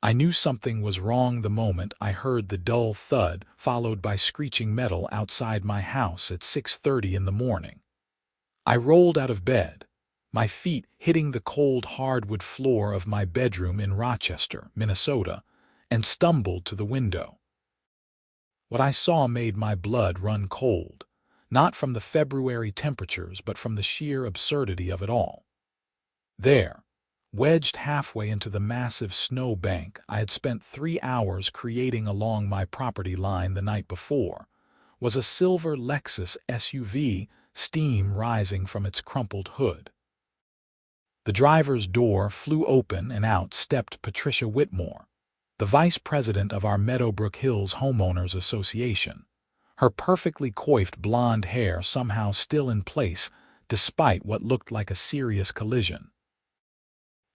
I knew something was wrong the moment I heard the dull thud followed by screeching metal outside my house at 6:30 in the morning. I rolled out of bed, my feet hitting the cold hardwood floor of my bedroom in Rochester, Minnesota, and stumbled to the window. What I saw made my blood run cold, not from the February temperatures but from the sheer absurdity of it all. There, wedged halfway into the massive snow bank I had spent 3 hours creating along my property line the night before, was a silver Lexus SUV, steam rising from its crumpled hood. The driver's door flew open and out stepped Patricia Whitmore, the vice president of our Meadowbrook Hills Homeowners Association, her perfectly coiffed blonde hair somehow still in place despite what looked like a serious collision.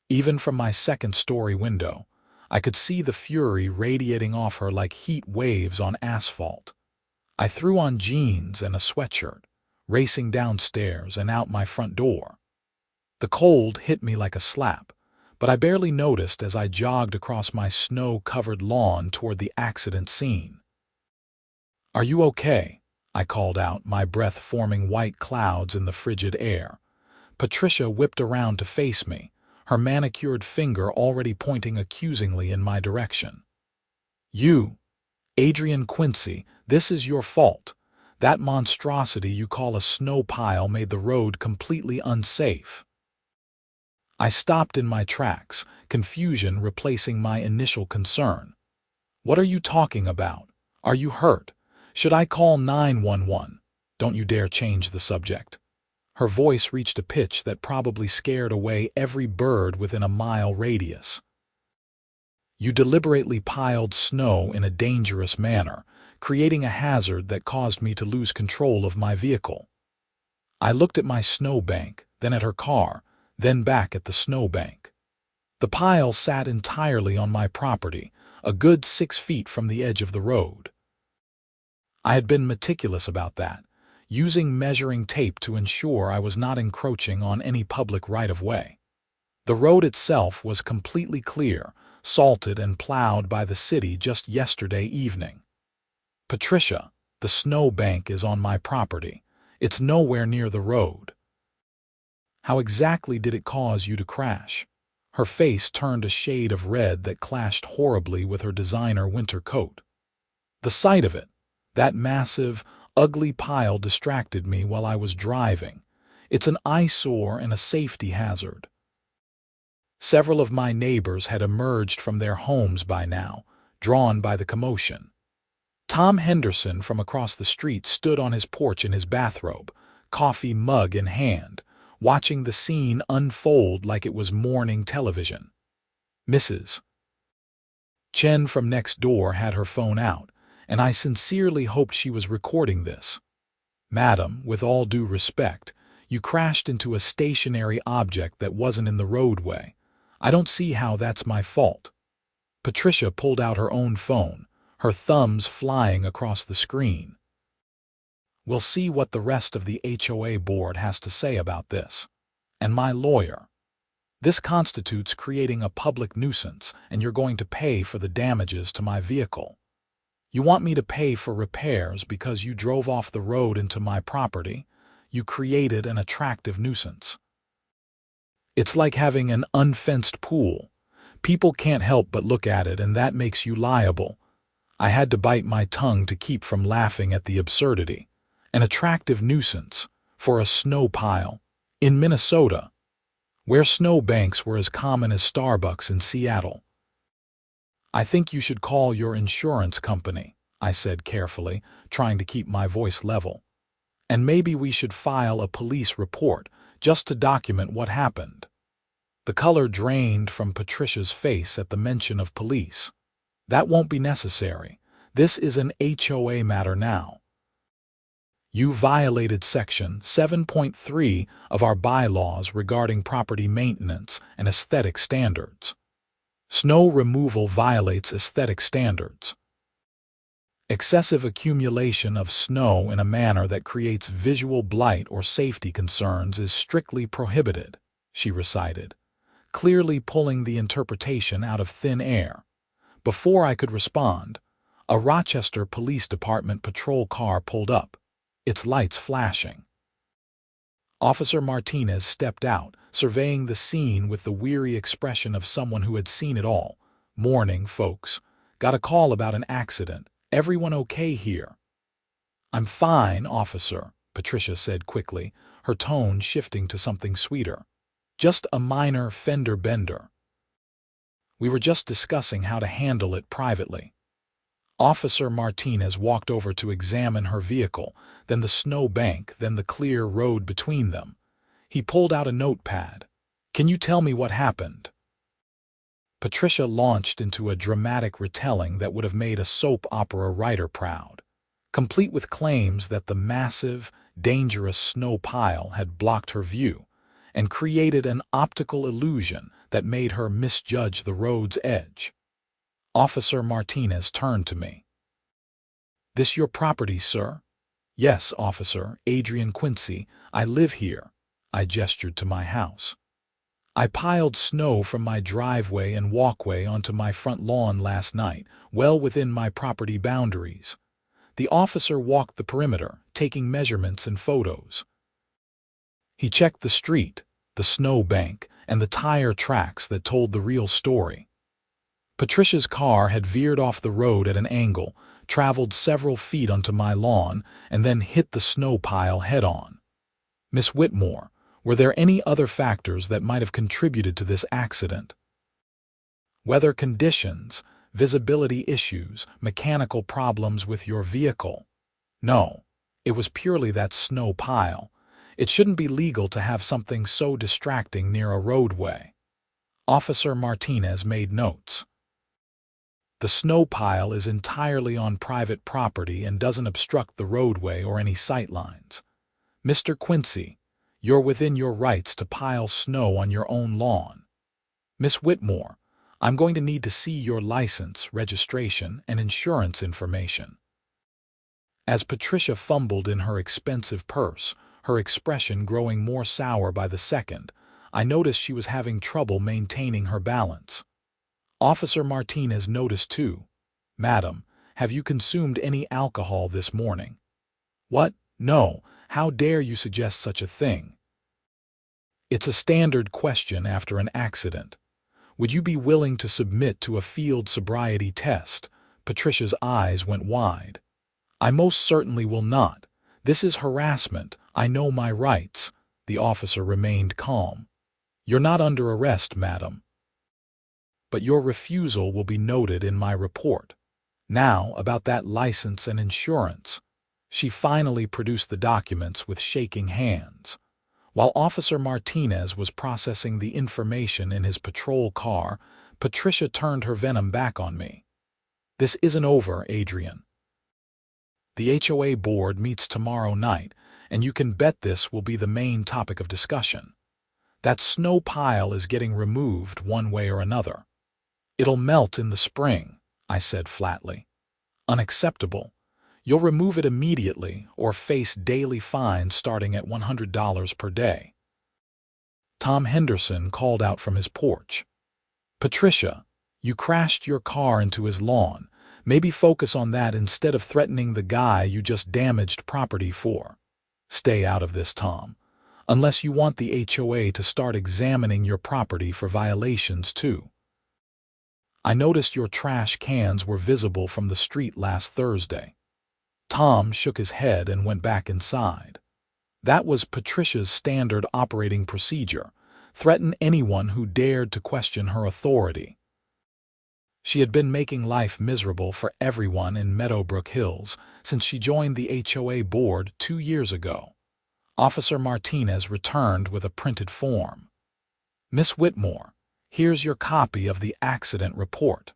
Even from my second-story window, I could see the fury radiating off her like heat waves on asphalt. I threw on jeans and a sweatshirt, racing downstairs and out my front door. The cold hit me like a slap, but I barely noticed as I jogged across my snow-covered lawn toward the accident scene. "Are you okay?" I called out, my breath forming white clouds in the frigid air. Patricia whipped around to face me, her manicured finger already pointing accusingly in my direction. "You, Adrian Quincy, this is your fault. That monstrosity you call a snow pile made the road completely unsafe." I stopped in my tracks, confusion replacing my initial concern. "What are you talking about? Are you hurt? Should I call 911? Don't you dare change the subject." Her voice reached a pitch that probably scared away every bird within a mile radius. "You deliberately piled snow in a dangerous manner, creating a hazard that caused me to lose control of my vehicle." I looked at my snowbank, then at her car, then back at the snowbank. The pile sat entirely on my property, a good 6 feet from the edge of the road. I had been meticulous about that, using measuring tape to ensure I was not encroaching on any public right-of-way. The road itself was completely clear, salted and plowed by the city just yesterday evening. "Patricia, the snow bank is on my property. It's nowhere near the road." "How exactly did it cause you to crash?" Her face turned a shade of red that clashed horribly with her designer winter coat. "The sight of it, that massive, ugly pile distracted me while I was driving. It's an eyesore and a safety hazard." Several of my neighbors had emerged from their homes by now, drawn by the commotion. Tom Henderson from across the street stood on his porch in his bathrobe, coffee mug in hand, watching the scene unfold like it was morning television. Mrs. Chen from next door had her phone out, and I sincerely hoped she was recording this. "Madam, with all due respect, you crashed into a stationary object that wasn't in the roadway. I don't see how that's my fault." Patricia pulled out her own phone, her thumbs flying across the screen. "We'll see what the rest of the HOA board has to say about this. And my lawyer. This constitutes creating a public nuisance, and you're going to pay for the damages to my vehicle. You want me to pay for repairs because you drove off the road into my property? You created an attractive nuisance. It's like having an unfenced pool. People can't help but look at it, and that makes you liable." I had to bite my tongue to keep from laughing at the absurdity. An attractive nuisance for a snow pile in Minnesota, where snow banks were as common as Starbucks in Seattle. "I think you should call your insurance company," I said carefully, trying to keep my voice level. "And maybe we should file a police report, just to document what happened." The color drained from Patricia's face at the mention of police. "That won't be necessary. This is an HOA matter now. You violated Section 7.3 of our bylaws regarding property maintenance and aesthetic standards. Snow removal violates aesthetic standards. Excessive accumulation of snow in a manner that creates visual blight or safety concerns is strictly prohibited," she recited, clearly pulling the interpretation out of thin air. Before I could respond, a Rochester Police Department patrol car pulled up, its lights flashing. Officer Martinez stepped out, surveying the scene with the weary expression of someone who had seen it all. "Morning, folks. Got a call about an accident. Everyone okay here?" "I'm fine, officer," Patricia said quickly, her tone shifting to something sweeter. "Just a minor fender bender. We were just discussing how to handle it privately." Officer Martinez walked over to examine her vehicle, then the snow bank, then the clear road between them. He pulled out a notepad. "Can you tell me what happened?" Patricia launched into a dramatic retelling that would have made a soap opera writer proud, complete with claims that the massive, dangerous snow pile had blocked her view and created an optical illusion that made her misjudge the road's edge. Officer Martinez turned to me. "This your property, sir?" "Yes, officer, Adrian Quincy. I live here." I gestured to my house. "I piled snow from my driveway and walkway onto my front lawn last night, well within my property boundaries." The officer walked the perimeter, taking measurements and photos. He checked the street, the snow bank, and the tire tracks that told the real story. Patricia's car had veered off the road at an angle, traveled several feet onto my lawn, and then hit the snow pile head-on. "Miss Whitmore, were there any other factors that might have contributed to this accident?" "Weather conditions, visibility issues, mechanical problems with your vehicle?" "No, it was purely that snow pile. It shouldn't be legal to have something so distracting near a roadway." Officer Martinez made notes. "The snow pile is entirely on private property and doesn't obstruct the roadway or any sightlines. Mr. Quincy, you're within your rights to pile snow on your own lawn. Miss Whitmore, I'm going to need to see your license, registration, and insurance information." As Patricia fumbled in her expensive purse, her expression growing more sour by the second, I noticed she was having trouble maintaining her balance. Officer Martinez noticed too. "Madam, have you consumed any alcohol this morning?" "What? No. How dare you suggest such a thing?" "It's a standard question after an accident. Would you be willing to submit to a field sobriety test?" Patricia's eyes went wide. "I most certainly will not. This is harassment. I know my rights." The officer remained calm. "You're not under arrest, madam. But your refusal will be noted in my report. Now, about that license and insurance." She finally produced the documents with shaking hands. While Officer Martinez was processing the information in his patrol car, Patricia turned her venom back on me. "This isn't over, Adrian. The HOA board meets tomorrow night, and you can bet this will be the main topic of discussion. That snow pile is getting removed one way or another." "It'll melt in the spring," I said flatly. "Unacceptable. You'll remove it immediately or face daily fines starting at $100 per day." Tom Henderson called out from his porch. "Patricia, you crashed your car into his lawn. Maybe focus on that instead of threatening the guy you just damaged property for." "Stay out of this, Tom. Unless you want the HOA to start examining your property for violations too. I noticed your trash cans were visible from the street last Thursday." Tom shook his head and went back inside. That was Patricia's standard operating procedure: threaten anyone who dared to question her authority. She had been making life miserable for everyone in Meadowbrook Hills since she joined the HOA board 2 years ago. Officer Martinez returned with a printed form. "Miss Whitmore, here's your copy of the accident report.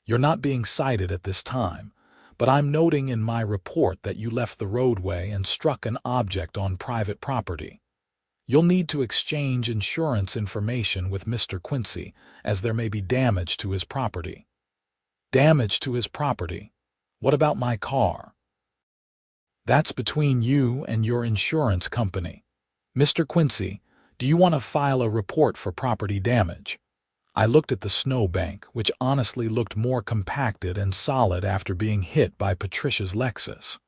You're not being cited at this time, but I'm noting in my report that you left the roadway and struck an object on private property. You'll need to exchange insurance information with Mr. Quincy, as there may be damage to his property." "Damage to his property? What about my car?" "That's between you and your insurance company. Mr. Quincy, do you want to file a report for property damage?" I looked at the snowbank, which honestly looked more compacted and solid after being hit by Patricia's Lexus.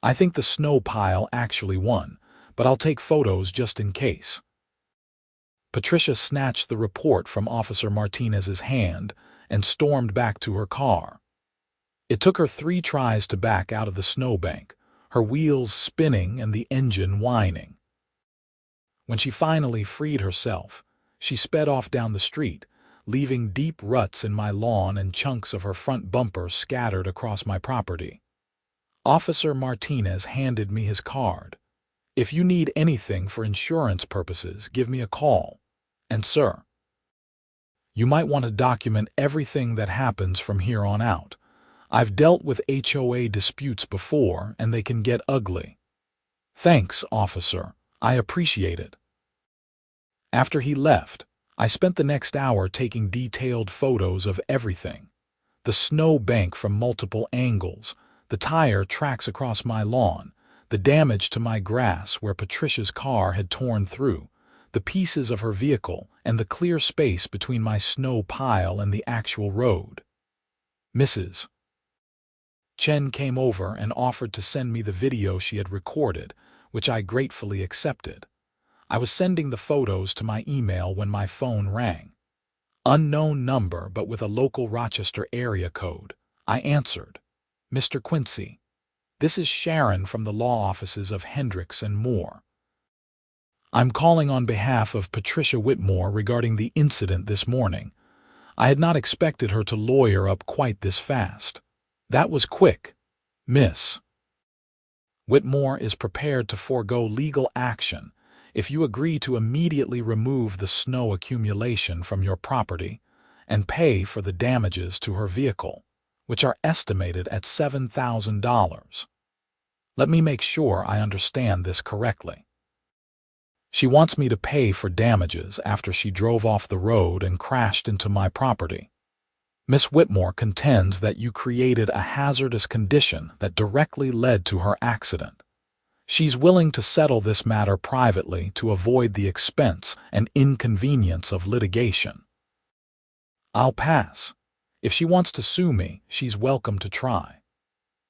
I think the snow pile actually won, but I'll take photos just in case. Patricia snatched the report from Officer Martinez's hand and stormed back to her car. It took her 3 tries to back out of the snowbank, her wheels spinning and the engine whining. When she finally freed herself, she sped off down the street, leaving deep ruts in my lawn and chunks of her front bumper scattered across my property. Officer Martinez handed me his card. "If you need anything for insurance purposes, give me a call. And sir, you might want to document everything that happens from here on out. I've dealt with HOA disputes before, and they can get ugly." "Thanks, officer. I appreciate it." After he left, I spent the next hour taking detailed photos of everything. The snow bank from multiple angles, the tire tracks across my lawn, the damage to my grass where Patricia's car had torn through, the pieces of her vehicle, and the clear space between my snow pile and the actual road. Mrs. Chen came over and offered to send me the video she had recorded, which I gratefully accepted. I was sending the photos to my email when my phone rang. Unknown number, but with a local Rochester area code. I answered. "Mr. Quincy, this is Sharon from the law offices of Hendricks and Moore. I'm calling on behalf of Patricia Whitmore regarding the incident this morning. I had not expected her to lawyer up quite this fast." "That was quick. Miss Whitmore is prepared to forego legal action if you agree to immediately remove the snow accumulation from your property and pay for the damages to her vehicle, which are estimated at $7,000. Let me make sure I understand this correctly. She wants me to pay for damages after she drove off the road and crashed into my property. Miss Whitmore contends that you created a hazardous condition that directly led to her accident. She's willing to settle this matter privately to avoid the expense and inconvenience of litigation. I'll pass. If she wants to sue me, she's welcome to try.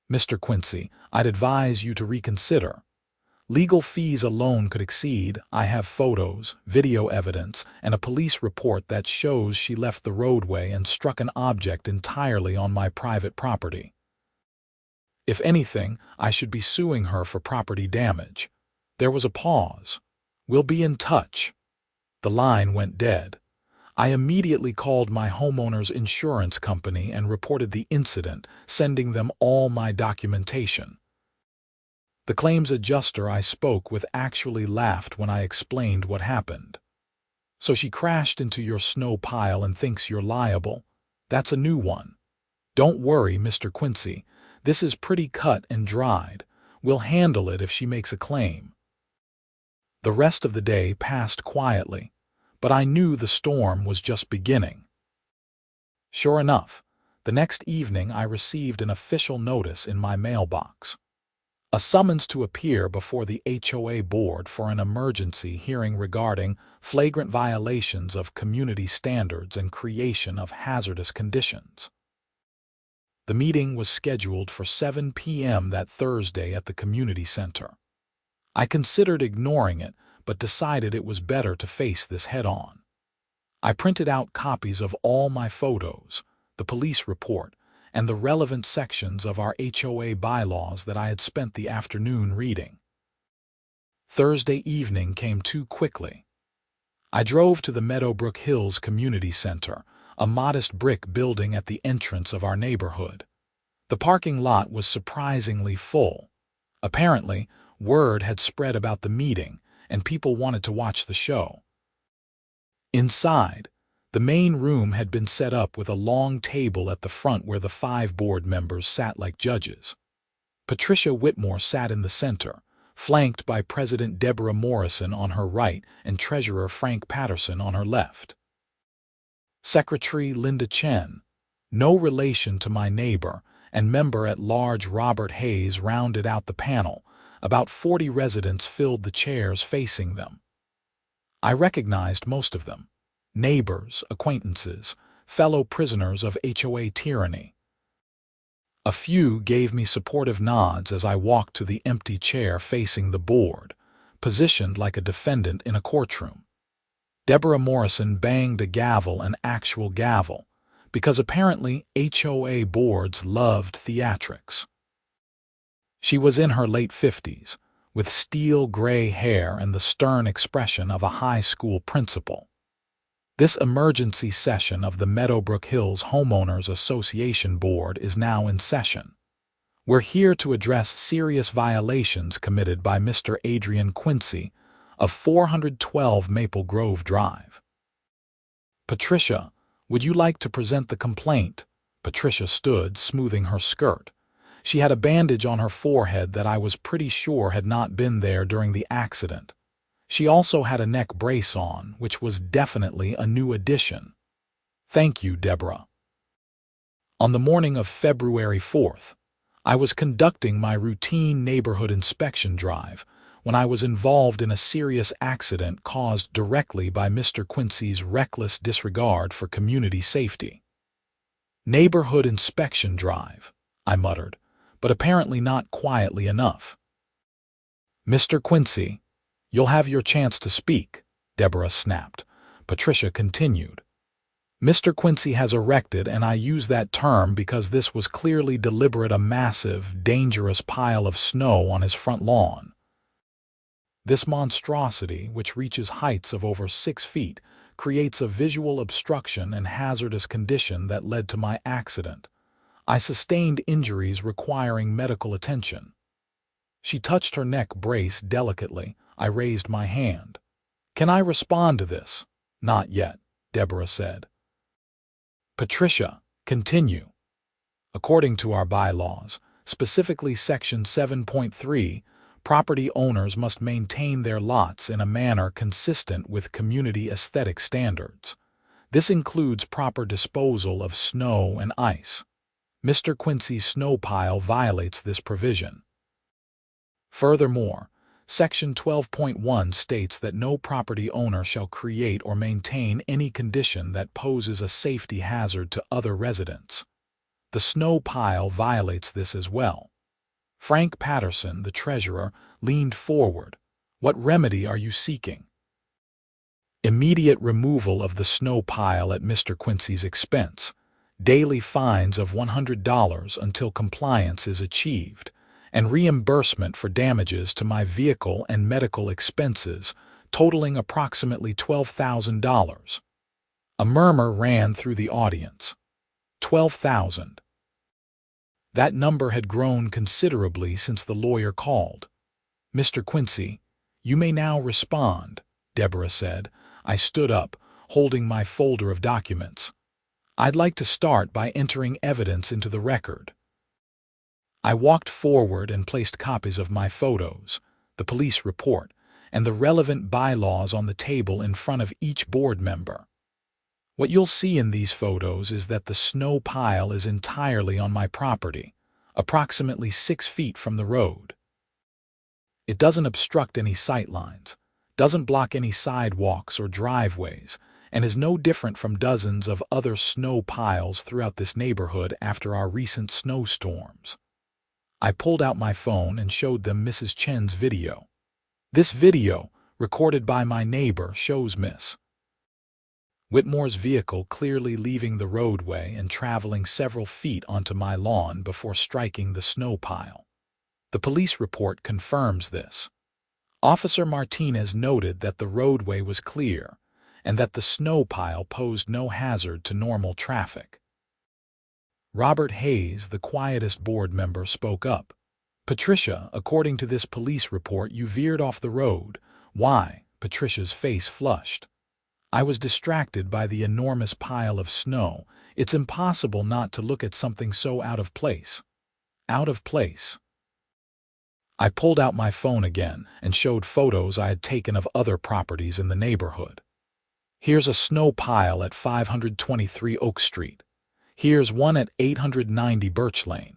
Mr. Quincy, I'd advise you to reconsider. Legal fees alone could exceed. I have photos, video evidence, and a police report that shows she left the roadway and struck an object entirely on my private property. If anything, I should be suing her for property damage." There was a pause. "We'll be in touch." The line went dead. I immediately called my homeowner's insurance company and reported the incident, sending them all my documentation. The claims adjuster I spoke with actually laughed when I explained what happened. "So she crashed into your snow pile and thinks you're liable? That's a new one. Don't worry, Mr. Quincy. This is pretty cut and dried. We'll handle it if she makes a claim." The rest of the day passed quietly, but I knew the storm was just beginning. Sure enough, the next evening I received an official notice in my mailbox. A summons to appear before the HOA board for an emergency hearing regarding flagrant violations of community standards and creation of hazardous conditions. The meeting was scheduled for 7 p.m. that Thursday at the community center. I considered ignoring it, but decided it was better to face this head-on. I printed out copies of all my photos, the police report, and the relevant sections of our HOA bylaws that I had spent the afternoon reading. Thursday evening came too quickly. I drove to the Meadowbrook Hills Community Center, a modest brick building at the entrance of our neighborhood. The parking lot was surprisingly full. Apparently, word had spread about the meeting, and people wanted to watch the show. Inside, the main room had been set up with a long table at the front where the 5 board members sat like judges. Patricia Whitmore sat in the center, flanked by President Deborah Morrison on her right and Treasurer Frank Patterson on her left. Secretary Linda Chen, no relation to my neighbor, and member-at-large Robert Hayes rounded out the panel. About 40 residents filled the chairs facing them. I recognized most of them. neighbors, acquaintances, fellow prisoners of HOA tyranny. A few gave me supportive nods as I walked to the empty chair facing the board, positioned like a defendant in a courtroom. Deborah Morrison banged a gavel, an actual gavel, because apparently HOA boards loved theatrics. She was in her late 50s, with steel gray hair and the stern expression of a high school principal. This emergency session of the Meadowbrook Hills Homeowners Association Board is now in session. We're here to address serious violations committed by Mr. Adrian Quincy of 412 Maple Grove Drive. Patricia, would you like to present the complaint? Patricia stood, smoothing her skirt. She had a bandage on her forehead that I was pretty sure had not been there during the accident. She also had a neck brace on, which was definitely a new addition. Thank you, Deborah. On the morning of February 4th, I was conducting my routine neighborhood inspection drive when I was involved in a serious accident caused directly by Mr. Quincy's reckless disregard for community safety. Neighborhood inspection drive, I muttered, but apparently not quietly enough. Mr. Quincy, you'll have your chance to speak, Deborah snapped. Patricia continued. Mr. Quincy has erected, and I use that term because this was clearly deliberate, a massive, dangerous pile of snow on his front lawn. This monstrosity, which reaches heights of over 6 feet, creates a visual obstruction and hazardous condition that led to my accident. I sustained injuries requiring medical attention. She touched her neck brace delicately. I raised my hand. Can I respond to this? Not yet, Deborah said. Patricia, continue. According to our bylaws, specifically Section 7.3, property owners must maintain their lots in a manner consistent with community aesthetic standards. This includes proper disposal of snow and ice. Mr. Quincy's snow pile violates this provision. Furthermore, Section 12.1 states that no property owner shall create or maintain any condition that poses a safety hazard to other residents. The snow pile violates this as well. Frank Patterson, the treasurer, leaned forward. What remedy are you seeking? Immediate removal of the snow pile at Mr. Quincy's expense, daily fines of $100 until compliance is achieved, and reimbursement for damages to my vehicle and medical expenses, totaling approximately $12,000. A murmur ran through the audience. 12,000. That number had grown considerably since the lawyer called. Mr. Quincy, you may now respond, Deborah said. I stood up, holding my folder of documents. I'd like to start by entering evidence into the record. I walked forward and placed copies of my photos, the police report, and the relevant bylaws on the table in front of each board member. What you'll see in these photos is that the snow pile is entirely on my property, approximately 6 feet from the road. It doesn't obstruct any sightlines, doesn't block any sidewalks or driveways, and is no different from dozens of other snow piles throughout this neighborhood after our recent snowstorms. I pulled out my phone and showed them Mrs. Chen's video. This video, recorded by my neighbor, shows Miss Whitmore's vehicle clearly leaving the roadway and traveling several feet onto my lawn before striking the snow pile. The police report confirms this. Officer Martinez noted that the roadway was clear and that the snow pile posed no hazard to normal traffic. Robert Hayes, the quietest board member, spoke up. Patricia, according to this police report, you veered off the road. Why? Patricia's face flushed. I was distracted by the enormous pile of snow. It's impossible not to look at something so out of place. Out of place. I pulled out my phone again and showed photos I had taken of other properties in the neighborhood. Here's a snow pile at 523 Oak Street. Here's one at 890 Birch Lane.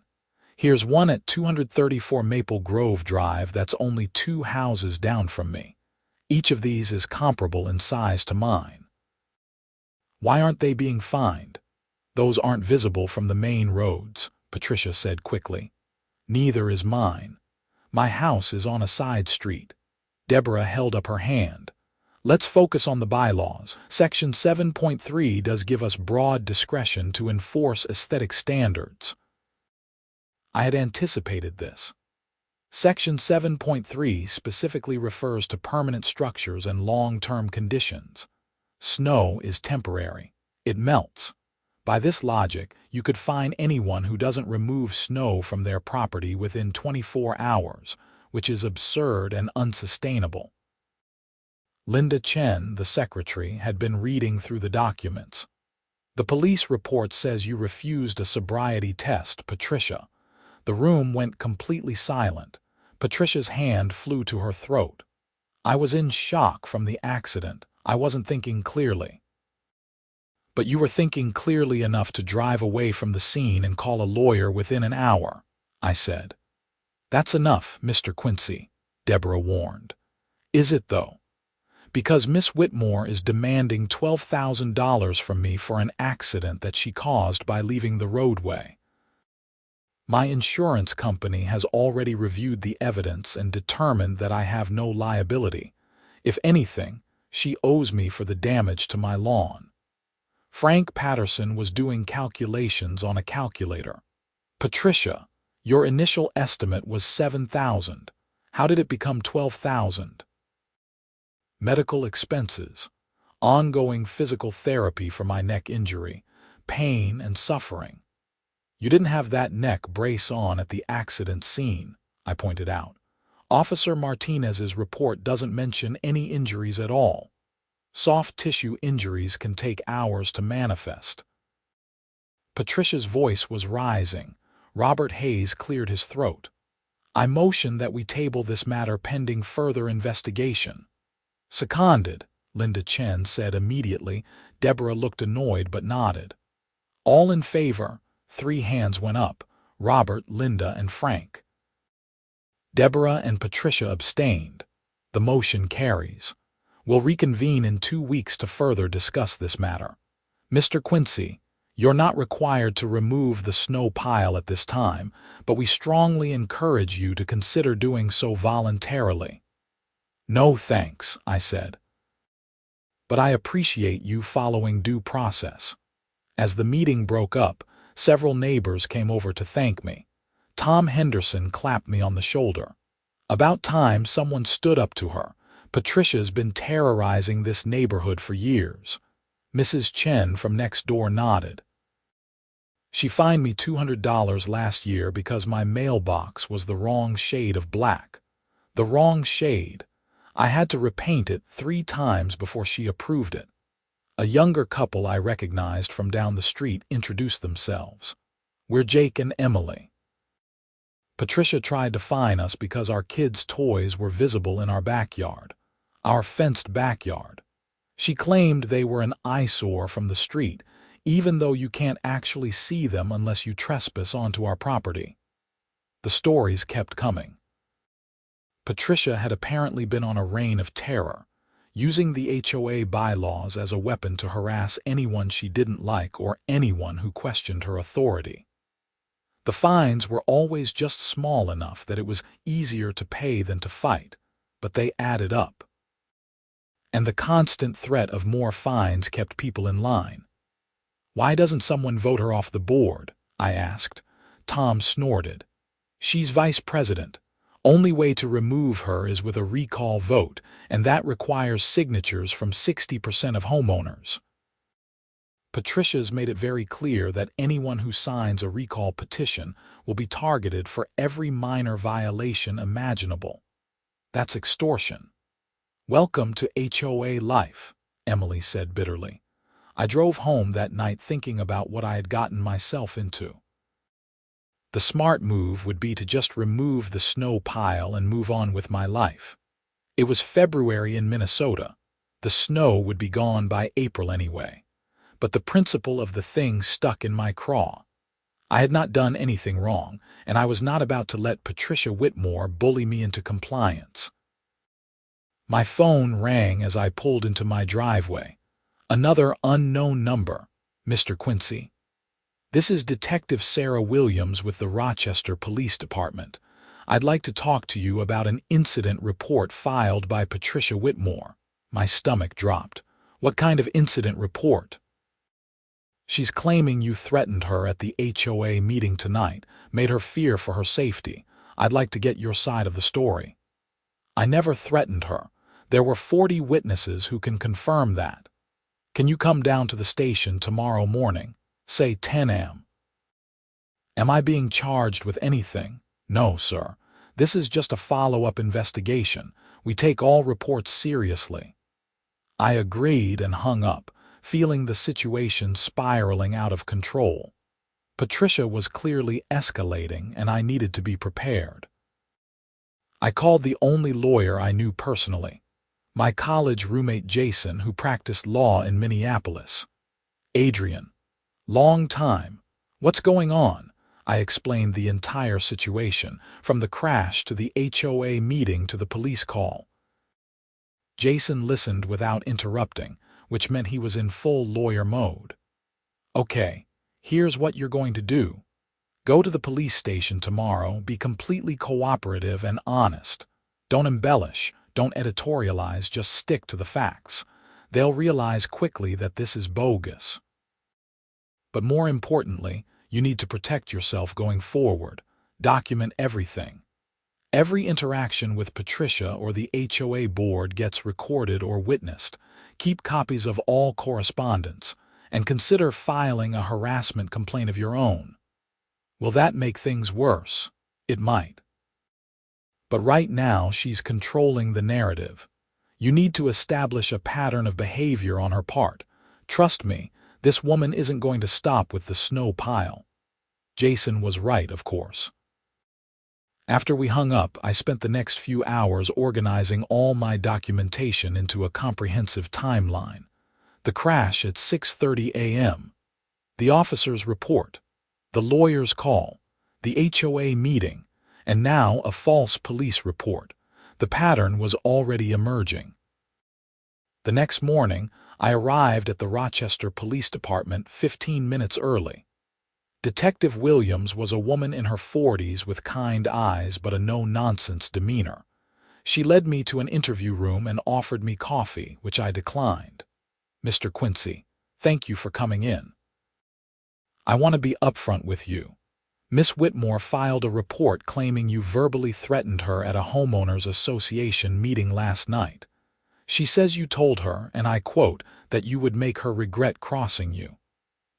Here's one at 234 Maple Grove Drive that's only 2 houses down from me. Each of these is comparable in size to mine. Why aren't they being fined? Those aren't visible from the main roads, Patricia said quickly. Neither is mine. My house is on a side street. Deborah held up her hand. Let's focus on the bylaws. Section 7.3 does give us broad discretion to enforce aesthetic standards. I had anticipated this. Section 7.3 specifically refers to permanent structures and long-term conditions. Snow is temporary. It melts. By this logic, you could fine anyone who doesn't remove snow from their property within 24 hours, which is absurd and unsustainable. Linda Chen, the secretary, had been reading through the documents. The police report says you refused a sobriety test, Patricia. The room went completely silent. Patricia's hand flew to her throat. I was in shock from the accident. I wasn't thinking clearly. But you were thinking clearly enough to drive away from the scene and call a lawyer within an hour, I said. That's enough, Mr. Quincy, Deborah warned. Is it, though? Because Miss Whitmore is demanding $12,000 from me for an accident that she caused by leaving the roadway. My insurance company has already reviewed the evidence and determined that I have no liability. If anything, she owes me for the damage to my lawn. Frank Patterson was doing calculations on a calculator. Patricia, your initial estimate was $7,000. How did it become $12,000? Medical expenses, ongoing physical therapy for my neck injury, pain and suffering. You didn't have that neck brace on at the accident scene, I pointed out. Officer Martinez's report doesn't mention any injuries at all. Soft tissue injuries can take hours to manifest. Patricia's voice was rising. Robert Hayes cleared his throat. I motion that we table this matter pending further investigation. Seconded, Linda Chen said immediately. Deborah looked annoyed but nodded. All in favor. 3 hands went up. Robert, Linda, and Frank. Deborah and Patricia abstained. The motion carries. We'll reconvene in 2 weeks to further discuss this matter. Mr. Quincy, you're not required to remove the snow pile at this time, but we strongly encourage you to consider doing so voluntarily. No thanks, I said. But I appreciate you following due process. As the meeting broke up, several neighbors came over to thank me. Tom Henderson clapped me on the shoulder. About time someone stood up to her. Patricia's been terrorizing this neighborhood for years. Mrs. Chen from next door nodded. She fined me $200 last year because my mailbox was the wrong shade of black. The wrong shade. I had to repaint it 3 times before she approved it. A younger couple I recognized from down the street introduced themselves. We're Jake and Emily. Patricia tried to fine us because our kids' toys were visible in our backyard, our fenced backyard. She claimed they were an eyesore from the street, even though you can't actually see them unless you trespass onto our property. The stories kept coming. Patricia had apparently been on a reign of terror, using the HOA bylaws as a weapon to harass anyone she didn't like or anyone who questioned her authority. The fines were always just small enough that it was easier to pay than to fight, but they added up. And the constant threat of more fines kept people in line. Why doesn't someone vote her off the board? I asked. Tom snorted. She's vice president. Only way to remove her is with a recall vote, and that requires signatures from 60% of homeowners. Patricia's made it very clear that anyone who signs a recall petition will be targeted for every minor violation imaginable. That's extortion. Welcome to HOA life, Emily said bitterly. I drove home that night thinking about what I had gotten myself into. The smart move would be to just remove the snow pile and move on with my life. It was February in Minnesota. The snow would be gone by April anyway. But the principle of the thing stuck in my craw. I had not done anything wrong, and I was not about to let Patricia Whitmore bully me into compliance. My phone rang as I pulled into my driveway. Another unknown number. Mr. Quincy. This is Detective Sarah Williams with the Rochester Police Department. I'd like to talk to you about an incident report filed by Patricia Whitmore. My stomach dropped. What kind of incident report? She's claiming you threatened her at the HOA meeting tonight, made her fear for her safety. I'd like to get your side of the story. I never threatened her. There were 40 witnesses who can confirm that. Can you come down to the station tomorrow morning? Say 10 a.m. Am I being charged with anything? No, sir. This is just a follow-up investigation. We take all reports seriously. I agreed and hung up, feeling the situation spiraling out of control. Patricia was clearly escalating, and I needed to be prepared. I called the only lawyer I knew personally, my college roommate Jason, who practiced law in Minneapolis. Adrian. Long time. What's going on? I explained the entire situation, from the crash to the HOA meeting to the police call. Jason listened without interrupting, which meant he was in full lawyer mode. Okay, here's what you're going to do. Go to the police station tomorrow, be completely cooperative and honest. Don't embellish, don't editorialize, just stick to the facts. They'll realize quickly that this is bogus. But more importantly, you need to protect yourself going forward. Document everything. Every interaction with Patricia or the HOA board gets recorded or witnessed. Keep copies of all correspondence, and consider filing a harassment complaint of your own. Will that make things worse? It might. But right now she's controlling the narrative. You need to establish a pattern of behavior on her part. Trust me, this woman isn't going to stop with the snow pile. Jason was right, of course. After we hung up, I spent the next few hours organizing all my documentation into a comprehensive timeline. The crash at 6:30 a.m., the officer's report, the lawyer's call, the HOA meeting, and now a false police report. The pattern was already emerging. The next morning, I arrived at the Rochester Police Department 15 minutes early. Detective Williams was a woman in her 40s with kind eyes but a no-nonsense demeanor. She led me to an interview room and offered me coffee, which I declined. Mr. Quincy, thank you for coming in. I want to be upfront with you. Miss Whitmore filed a report claiming you verbally threatened her at a homeowners association meeting last night. She says you told her, and I quote, that you would make her regret crossing you.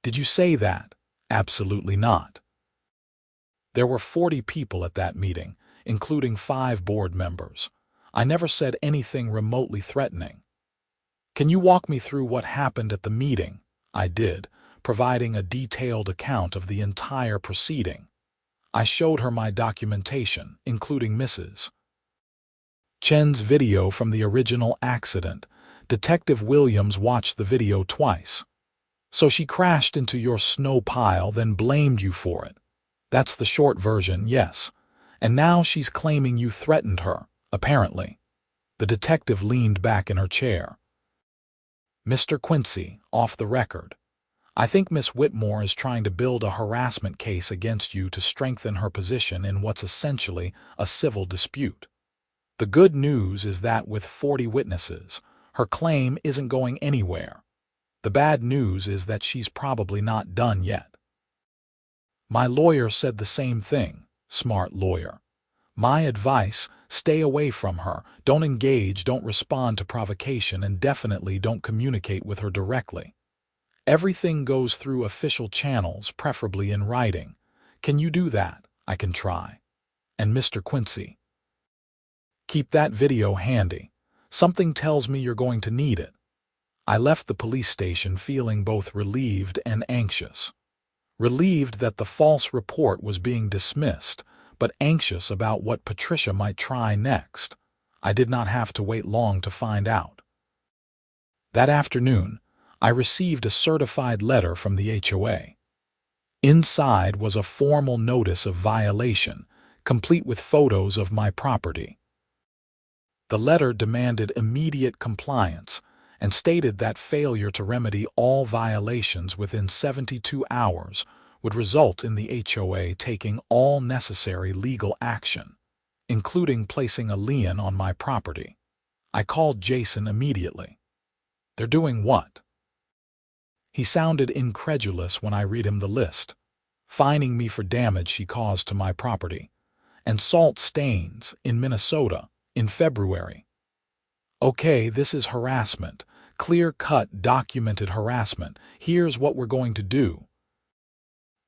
Did you say that? Absolutely not. There were 40 people at that meeting, including 5 board members. I never said anything remotely threatening. Can you walk me through what happened at the meeting? I did, providing a detailed account of the entire proceeding. I showed her my documentation, including Mrs. Chen's video from the original accident. Detective Williams watched the video twice. So she crashed into your snow pile, then blamed you for it. That's the short version, yes. And now she's claiming you threatened her, apparently. The detective leaned back in her chair. Mr. Quincy, off the record. I think Miss Whitmore is trying to build a harassment case against you to strengthen her position in what's essentially a civil dispute. The good news is that with 40 witnesses, her claim isn't going anywhere. The bad news is that she's probably not done yet. My lawyer said the same thing, smart lawyer. My advice, stay away from her, don't engage, don't respond to provocation, and definitely don't communicate with her directly. Everything goes through official channels, preferably in writing. Can you do that? I can try. And Mr. Quincy, keep that video handy. Something tells me you're going to need it. I left the police station feeling both relieved and anxious. Relieved that the false report was being dismissed, but anxious about what Patricia might try next. I did not have to wait long to find out. That afternoon, I received a certified letter from the HOA. Inside was a formal notice of violation, complete with photos of my property. The letter demanded immediate compliance, and stated that failure to remedy all violations within 72 hours would result in the HOA taking all necessary legal action, including placing a lien on my property. I called Jason immediately. "They're doing what?" He sounded incredulous when I read him the list: fining me for damage she caused to my property, and salt stains in Minnesota in February. "Okay, this is harassment, clear-cut documented harassment. Here's what we're going to do.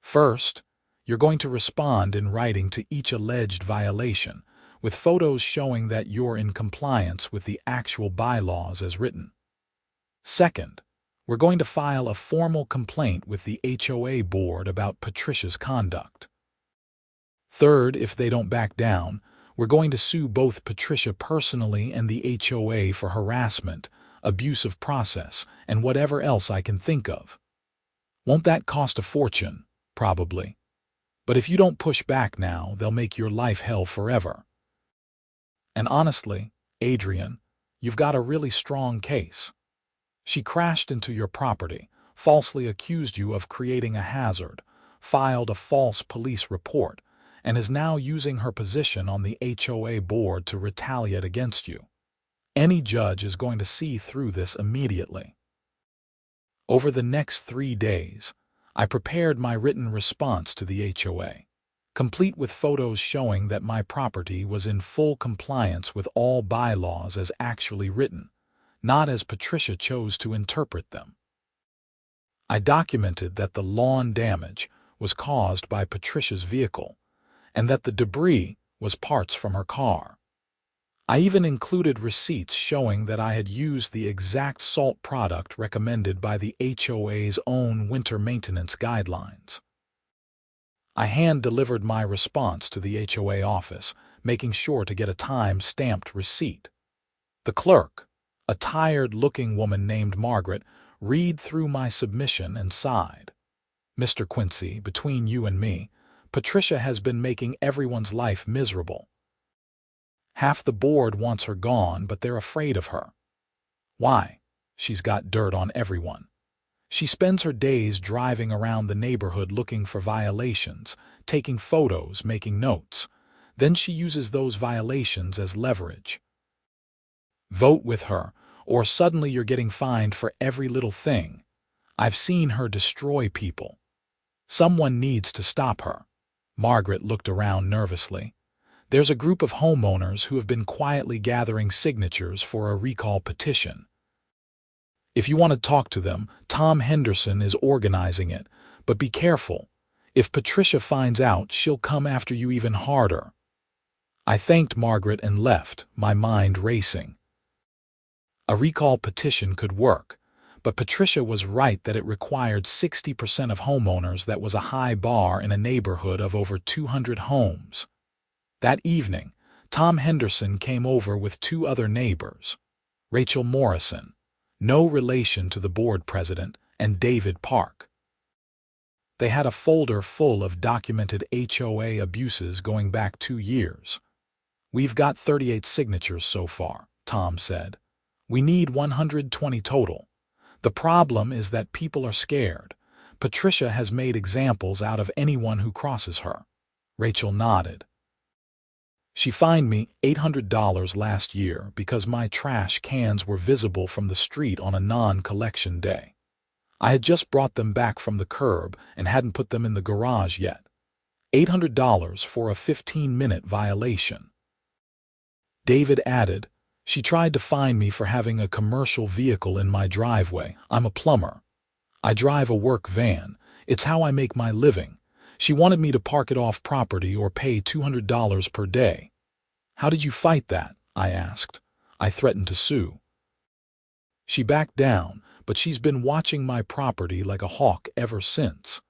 First, you're going to respond in writing to each alleged violation, with photos showing that you're in compliance with the actual bylaws as written. Second, we're going to file a formal complaint with the HOA board about Patricia's conduct. Third, if they don't back down, we're going to sue both Patricia personally and the HOA for harassment, abusive process, and whatever else I can think of. Won't that cost a fortune? Probably. But if you don't push back now, they'll make your life hell forever. And honestly, Adrian, you've got a really strong case. She crashed into your property, falsely accused you of creating a hazard, filed a false police report, and is now using her position on the HOA board to retaliate against you. Any judge is going to see through this immediately. Over the next 3 days, I prepared my written response to the HOA, complete with photos showing that my property was in full compliance with all bylaws as actually written, not as Patricia chose to interpret them. I documented that the lawn damage was caused by Patricia's vehicle, and that the debris was parts from her car. I even included receipts showing that I had used the exact salt product recommended by the HOA's own winter maintenance guidelines. I hand-delivered my response to the HOA office, making sure to get a time-stamped receipt. The clerk, a tired-looking woman named Margaret, read through my submission and sighed. "Mr. Quincy, between you and me, Patricia has been making everyone's life miserable. Half the board wants her gone, but they're afraid of her. Why? She's got dirt on everyone. She spends her days driving around the neighborhood looking for violations, taking photos, making notes. Then she uses those violations as leverage. Vote with her, or suddenly you're getting fined for every little thing. I've seen her destroy people. Someone needs to stop her." Margaret looked around nervously. "There's a group of homeowners who have been quietly gathering signatures for a recall petition. If you want to talk to them, Tom Henderson is organizing it, but be careful. If Patricia finds out, she'll come after you even harder." I thanked Margaret and left, my mind racing. A recall petition could work, but Patricia was right that it required 60% of homeowners. That was a high bar in a neighborhood of over 200 homes. That evening, Tom Henderson came over with 2 other neighbors, Rachel Morrison, no relation to the board president, and David Park. They had a folder full of documented HOA abuses going back 2 years. "We've got 38 signatures so far," Tom said. "We need 120 total. The problem is that people are scared. Patricia has made examples out of anyone who crosses her." Rachel nodded. "She fined me $800 last year because my trash cans were visible from the street on a non-collection day. I had just brought them back from the curb and hadn't put them in the garage yet. $800 for a 15-minute violation." David added, "She tried to fine me for having a commercial vehicle in my driveway. I'm a plumber. I drive a work van. It's how I make my living. She wanted me to park it off property or pay $200 per day." "How did you fight that?" I asked. "I threatened to sue." "She backed down, but she's been watching my property like a hawk ever since.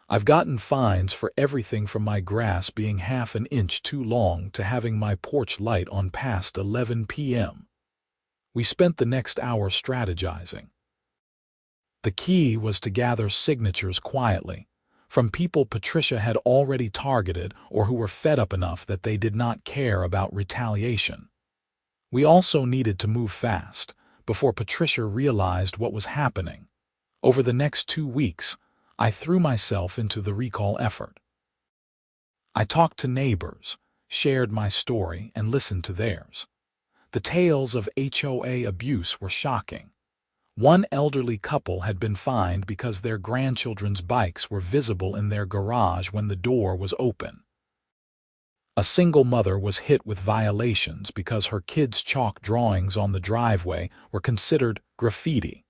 I've gotten fines for everything from my grass being half an inch too long to having my porch light on past 11 p.m. We spent the next hour strategizing. The key was to gather signatures quietly, from people Patricia had already targeted or who were fed up enough that they did not care about retaliation. We also needed to move fast, before Patricia realized what was happening. Over the next 2 weeks, I threw myself into the recall effort. I talked to neighbors, shared my story, and listened to theirs. The tales of HOA abuse were shocking. One elderly couple had been fined because their grandchildren's bikes were visible in their garage when the door was open. A single mother was hit with violations because her kids' chalk drawings on the driveway were considered graffiti.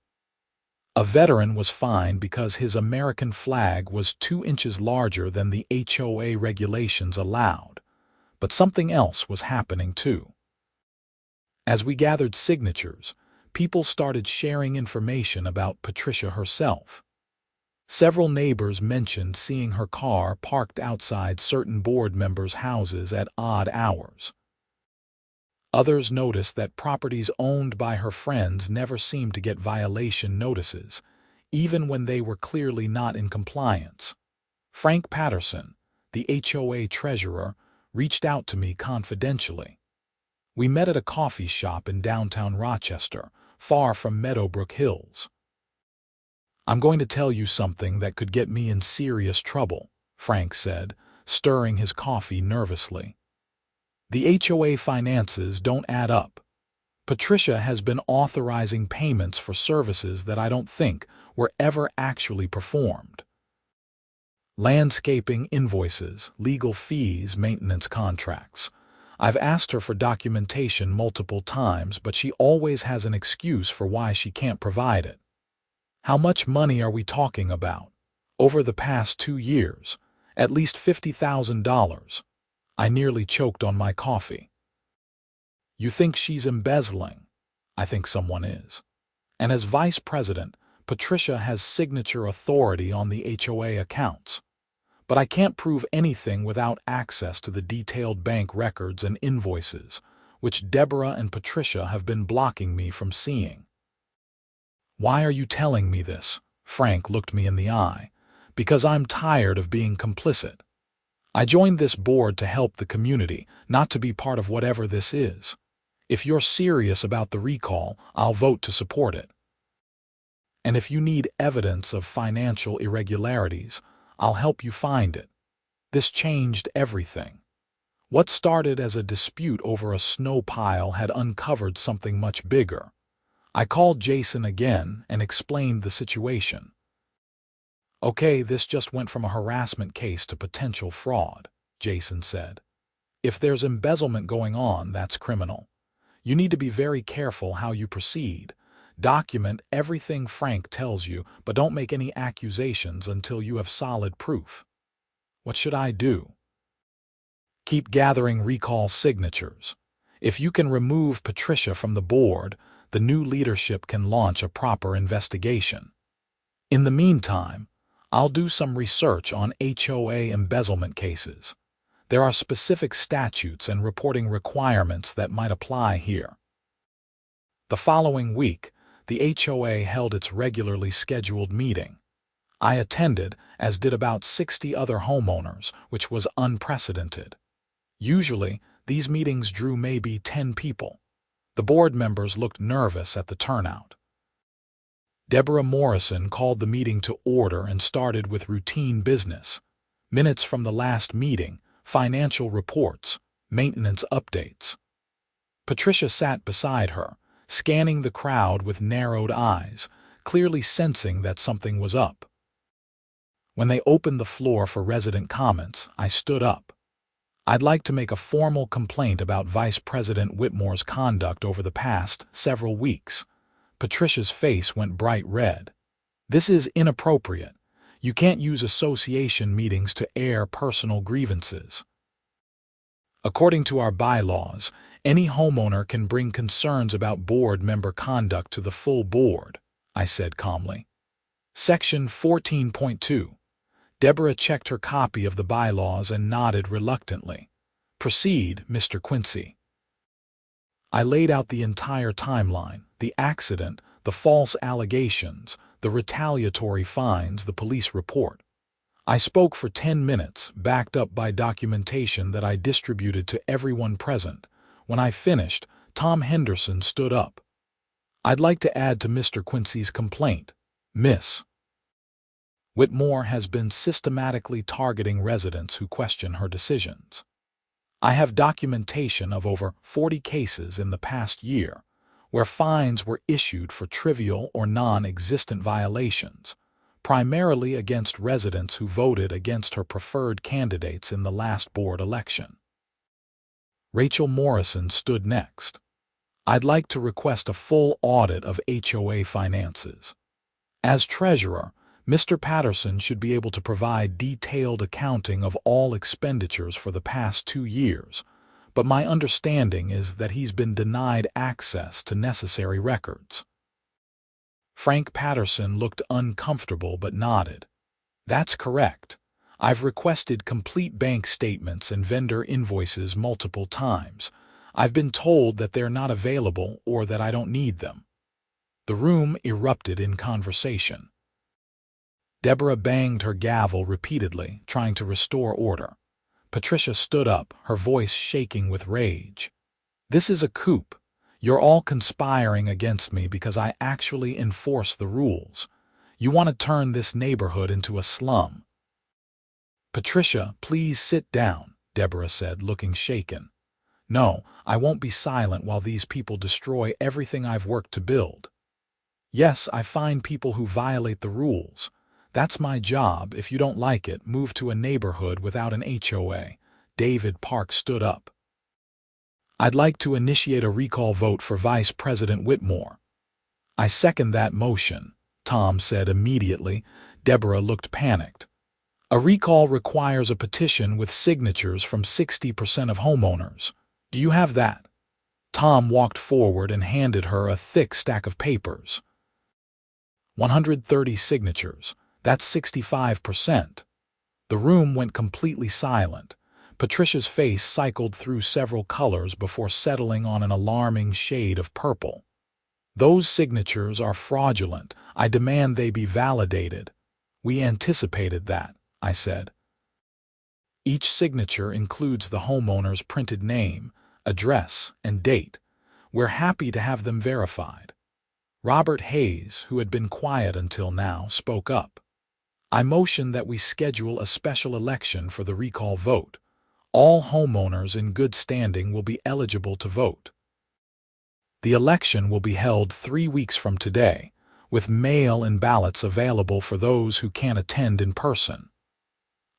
A veteran was fined because his American flag was 2 inches larger than the HOA regulations allowed. But something else was happening too. As we gathered signatures, people started sharing information about Patricia herself. Several neighbors mentioned seeing her car parked outside certain board members' houses at odd hours. Others noticed that properties owned by her friends never seemed to get violation notices, even when they were clearly not in compliance. Frank Patterson, the HOA treasurer, reached out to me confidentially. We met at a coffee shop in downtown Rochester, far from Meadowbrook Hills. "I'm going to tell you something that could get me in serious trouble," Frank said, stirring his coffee nervously. "The HOA finances don't add up. Patricia has been authorizing payments for services that I don't think were ever actually performed. Landscaping invoices, legal fees, maintenance contracts. I've asked her for documentation multiple times, but she always has an excuse for why she can't provide it. How much money are we talking about? Over the past 2 years, at least $50,000. I nearly choked on my coffee. You think she's embezzling? I think someone is. And as vice president, Patricia has signature authority on the HOA accounts. But I can't prove anything without access to the detailed bank records and invoices, which Deborah and Patricia have been blocking me from seeing." "Why are you telling me this?" Frank looked me in the eye. "Because I'm tired of being complicit. I joined this board to help the community, not to be part of whatever this is. If you're serious about the recall, I'll vote to support it. And if you need evidence of financial irregularities, I'll help you find it. This changed everything. What started as a dispute over a snow pile had uncovered something much bigger. I called Jason again and explained the situation. Okay, this just went from a harassment case to potential fraud, Jason said. If there's embezzlement going on, that's criminal. You need to be very careful how you proceed. Document everything Frank tells you, but don't make any accusations until you have solid proof. What should I do? Keep gathering recall signatures. If you can remove Patricia from the board, the new leadership can launch a proper investigation. In the meantime, I'll do some research on HOA embezzlement cases. There are specific statutes and reporting requirements that might apply here. The following week, the HOA held its regularly scheduled meeting. I attended, as did about 60 other homeowners, which was unprecedented. Usually, these meetings drew maybe 10 people. The board members looked nervous at the turnout. Deborah Morrison called the meeting to order and started with routine business. Minutes from the last meeting, financial reports, maintenance updates. Patricia sat beside her, scanning the crowd with narrowed eyes, clearly sensing that something was up. When they opened the floor for resident comments, I stood up. "I'd like to make a formal complaint about Vice President Whitmore's conduct over the past several weeks." Patricia's face went bright red. "This is inappropriate. You can't use association meetings to air personal grievances. According to our bylaws, any homeowner can bring concerns about board member conduct to the full board," I said calmly. Section 14.2. Deborah checked her copy of the bylaws and nodded reluctantly. "Proceed, Mr. Quincy." I laid out the entire timeline, the accident, the false allegations, the retaliatory fines, the police report. I spoke for 10 minutes, backed up by documentation that I distributed to everyone present. When I finished, Tom Henderson stood up. I'd like to add to Mr. Quincy's complaint. Miss Whitmore has been systematically targeting residents who question her decisions. I have documentation of over 40 cases in the past year where fines were issued for trivial or non-existent violations, primarily against residents who voted against her preferred candidates in the last board election. Rachel Morrison stood next. I'd like to request a full audit of HOA finances. As treasurer, Mr. Patterson should be able to provide detailed accounting of all expenditures for the past 2 years, but my understanding is that he's been denied access to necessary records. Frank Patterson looked uncomfortable but nodded. That's correct. I've requested complete bank statements and vendor invoices multiple times. I've been told that they're not available or that I don't need them. The room erupted in conversation. Deborah banged her gavel repeatedly, trying to restore order. Patricia stood up, her voice shaking with rage. This is a coup. You're all conspiring against me because I actually enforce the rules. You want to turn this neighborhood into a slum. Patricia, please sit down, Deborah said, looking shaken. No, I won't be silent while these people destroy everything I've worked to build. Yes, I find people who violate the rules. That's my job. If you don't like it, move to a neighborhood without an HOA. David Park stood up. I'd like to initiate a recall vote for Vice President Whitmore. I second that motion, Tom said immediately. Deborah looked panicked. A recall requires a petition with signatures from 60% of homeowners. Do you have that? Tom walked forward and handed her a thick stack of papers. 130 signatures. That's 65%. The room went completely silent. Patricia's face cycled through several colors before settling on an alarming shade of purple. Those signatures are fraudulent. I demand they be validated. We anticipated that, I said. Each signature includes the homeowner's printed name, address, and date. We're happy to have them verified. Robert Hayes, who had been quiet until now, spoke up. I motion that we schedule a special election for the recall vote. All homeowners in good standing will be eligible to vote. The election will be held 3 weeks from today, with mail-in ballots available for those who can't attend in person.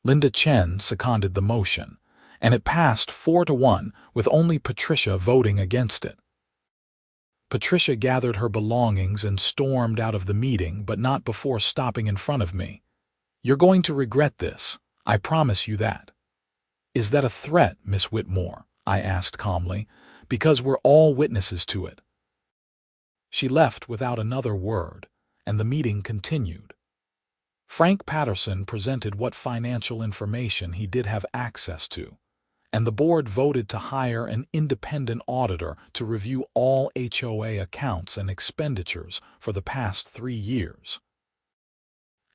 Linda Chen seconded the motion, and it passed 4-1 with only Patricia voting against it. Patricia gathered her belongings and stormed out of the meeting, but not before stopping in front of me. You're going to regret this, I promise you that. Is that a threat, Miss Whitmore? I asked calmly, because we're all witnesses to it. She left without another word, and the meeting continued. Frank Patterson presented what financial information he did have access to, and the board voted to hire an independent auditor to review all HOA accounts and expenditures for the past 3 years.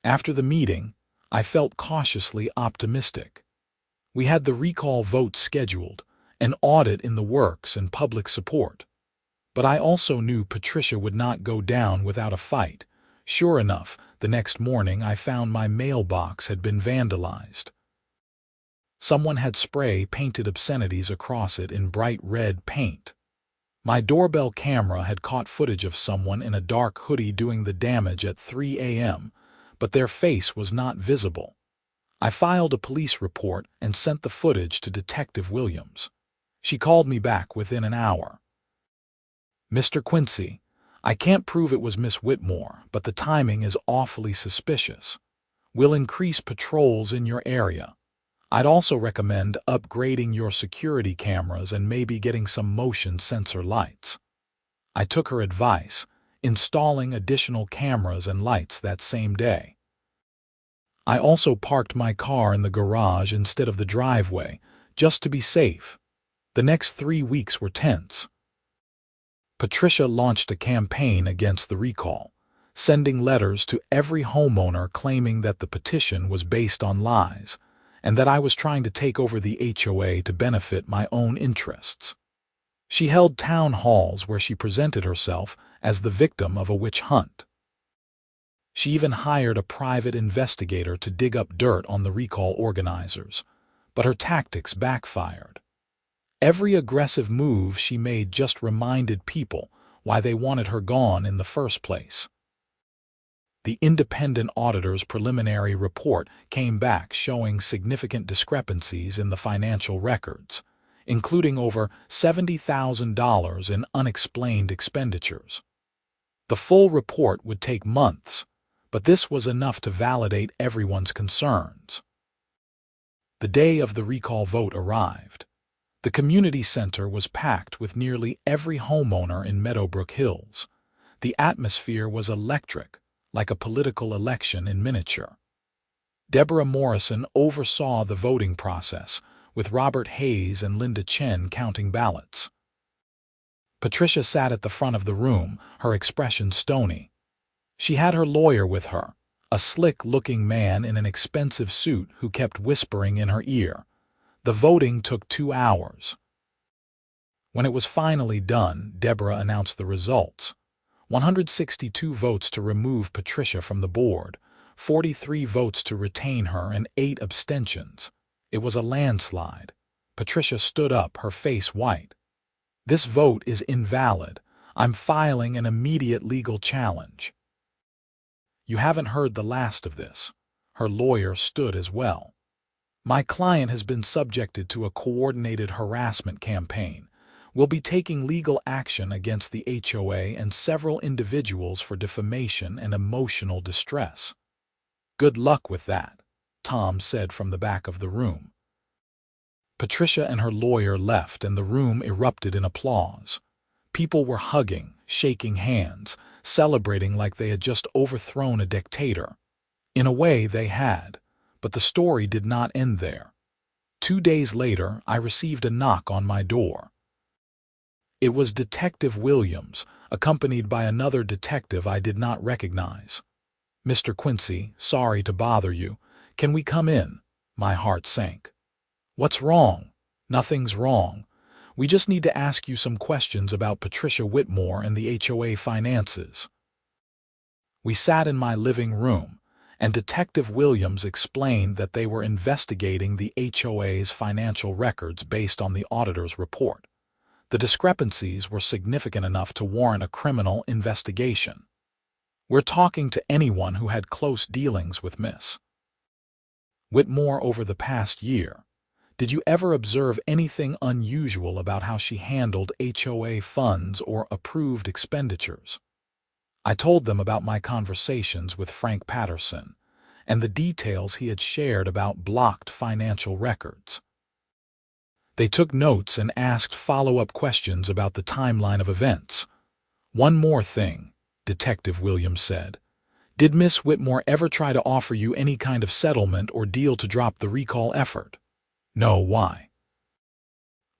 After the meeting, I felt cautiously optimistic. We had the recall vote scheduled, an audit in the works, and public support. But I also knew Patricia would not go down without a fight. Sure enough, the next morning I found my mailbox had been vandalized. Someone had spray-painted obscenities across it in bright red paint. My doorbell camera had caught footage of someone in a dark hoodie doing the damage at 3 a.m., but their face was not visible. I filed a police report and sent the footage to Detective Williams. She called me back within an hour. Mr. Quincy, I can't prove it was Miss Whitmore, but the timing is awfully suspicious. We'll increase patrols in your area. I'd also recommend upgrading your security cameras and maybe getting some motion sensor lights. I took her advice, installing additional cameras and lights that same day. I also parked my car in the garage instead of the driveway, just to be safe. The next 3 weeks were tense. Patricia launched a campaign against the recall, sending letters to every homeowner claiming that the petition was based on lies, and that I was trying to take over the HOA to benefit my own interests. She held town halls where she presented herself as the victim of a witch hunt. She even hired a private investigator to dig up dirt on the recall organizers, but her tactics backfired. Every aggressive move she made just reminded people why they wanted her gone in the first place. The independent auditor's preliminary report came back showing significant discrepancies in the financial records, including over $70,000 in unexplained expenditures. The full report would take months, but this was enough to validate everyone's concerns. The day of the recall vote arrived. The community center was packed with nearly every homeowner in Meadowbrook Hills. The atmosphere was electric, like a political election in miniature. Deborah Morrison oversaw the voting process, with Robert Hayes and Linda Chen counting ballots. Patricia sat at the front of the room, her expression stony. She had her lawyer with her, a slick-looking man in an expensive suit who kept whispering in her ear. The voting took 2 hours. When it was finally done, Deborah announced the results. 162 votes to remove Patricia from the board, 43 votes to retain her, and 8 abstentions. It was a landslide. Patricia stood up, her face white. "This vote is invalid. I'm filing an immediate legal challenge." "You haven't heard the last of this." Her lawyer stood as well. "My client has been subjected to a coordinated harassment campaign. We'll be taking legal action against the HOA and several individuals for defamation and emotional distress." "Good luck with that," Tom said from the back of the room. Patricia and her lawyer left, and the room erupted in applause. People were hugging, shaking hands, celebrating like they had just overthrown a dictator. In a way, they had, but the story did not end there. 2 days later, I received a knock on my door. It was Detective Williams, accompanied by another detective I did not recognize. "Mr. Quincy, sorry to bother you. Can we come in?" My heart sank. "What's wrong?" "Nothing's wrong. We just need to ask you some questions about Patricia Whitmore and the HOA finances." We sat in my living room, and Detective Williams explained that they were investigating the HOA's financial records based on the auditor's report. The discrepancies were significant enough to warrant a criminal investigation. "We're talking to anyone who had close dealings with Miss Whitmore over the past year. Did you ever observe anything unusual about how she handled HOA funds or approved expenditures?" I told them about my conversations with Frank Patterson and the details he had shared about blocked financial records. They took notes and asked follow-up questions about the timeline of events. "One more thing," Detective Williams said. "Did Miss Whitmore ever try to offer you any kind of settlement or deal to drop the recall effort?" "No, why?"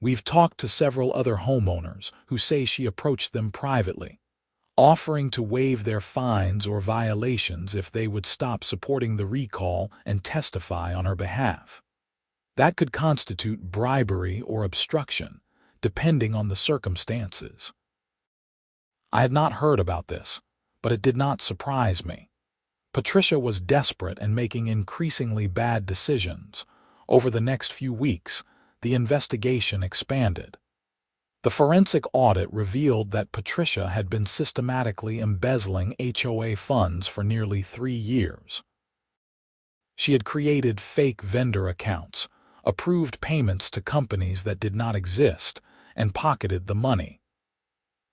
"We've talked to several other homeowners who say she approached them privately, offering to waive their fines or violations if they would stop supporting the recall and testify on her behalf. That could constitute bribery or obstruction, depending on the circumstances." I had not heard about this, but it did not surprise me. Patricia was desperate and making increasingly bad decisions. Over the next few weeks, the investigation expanded. The forensic audit revealed that Patricia had been systematically embezzling HOA funds for nearly 3 years. She had created fake vendor accounts, approved payments to companies that did not exist, and pocketed the money.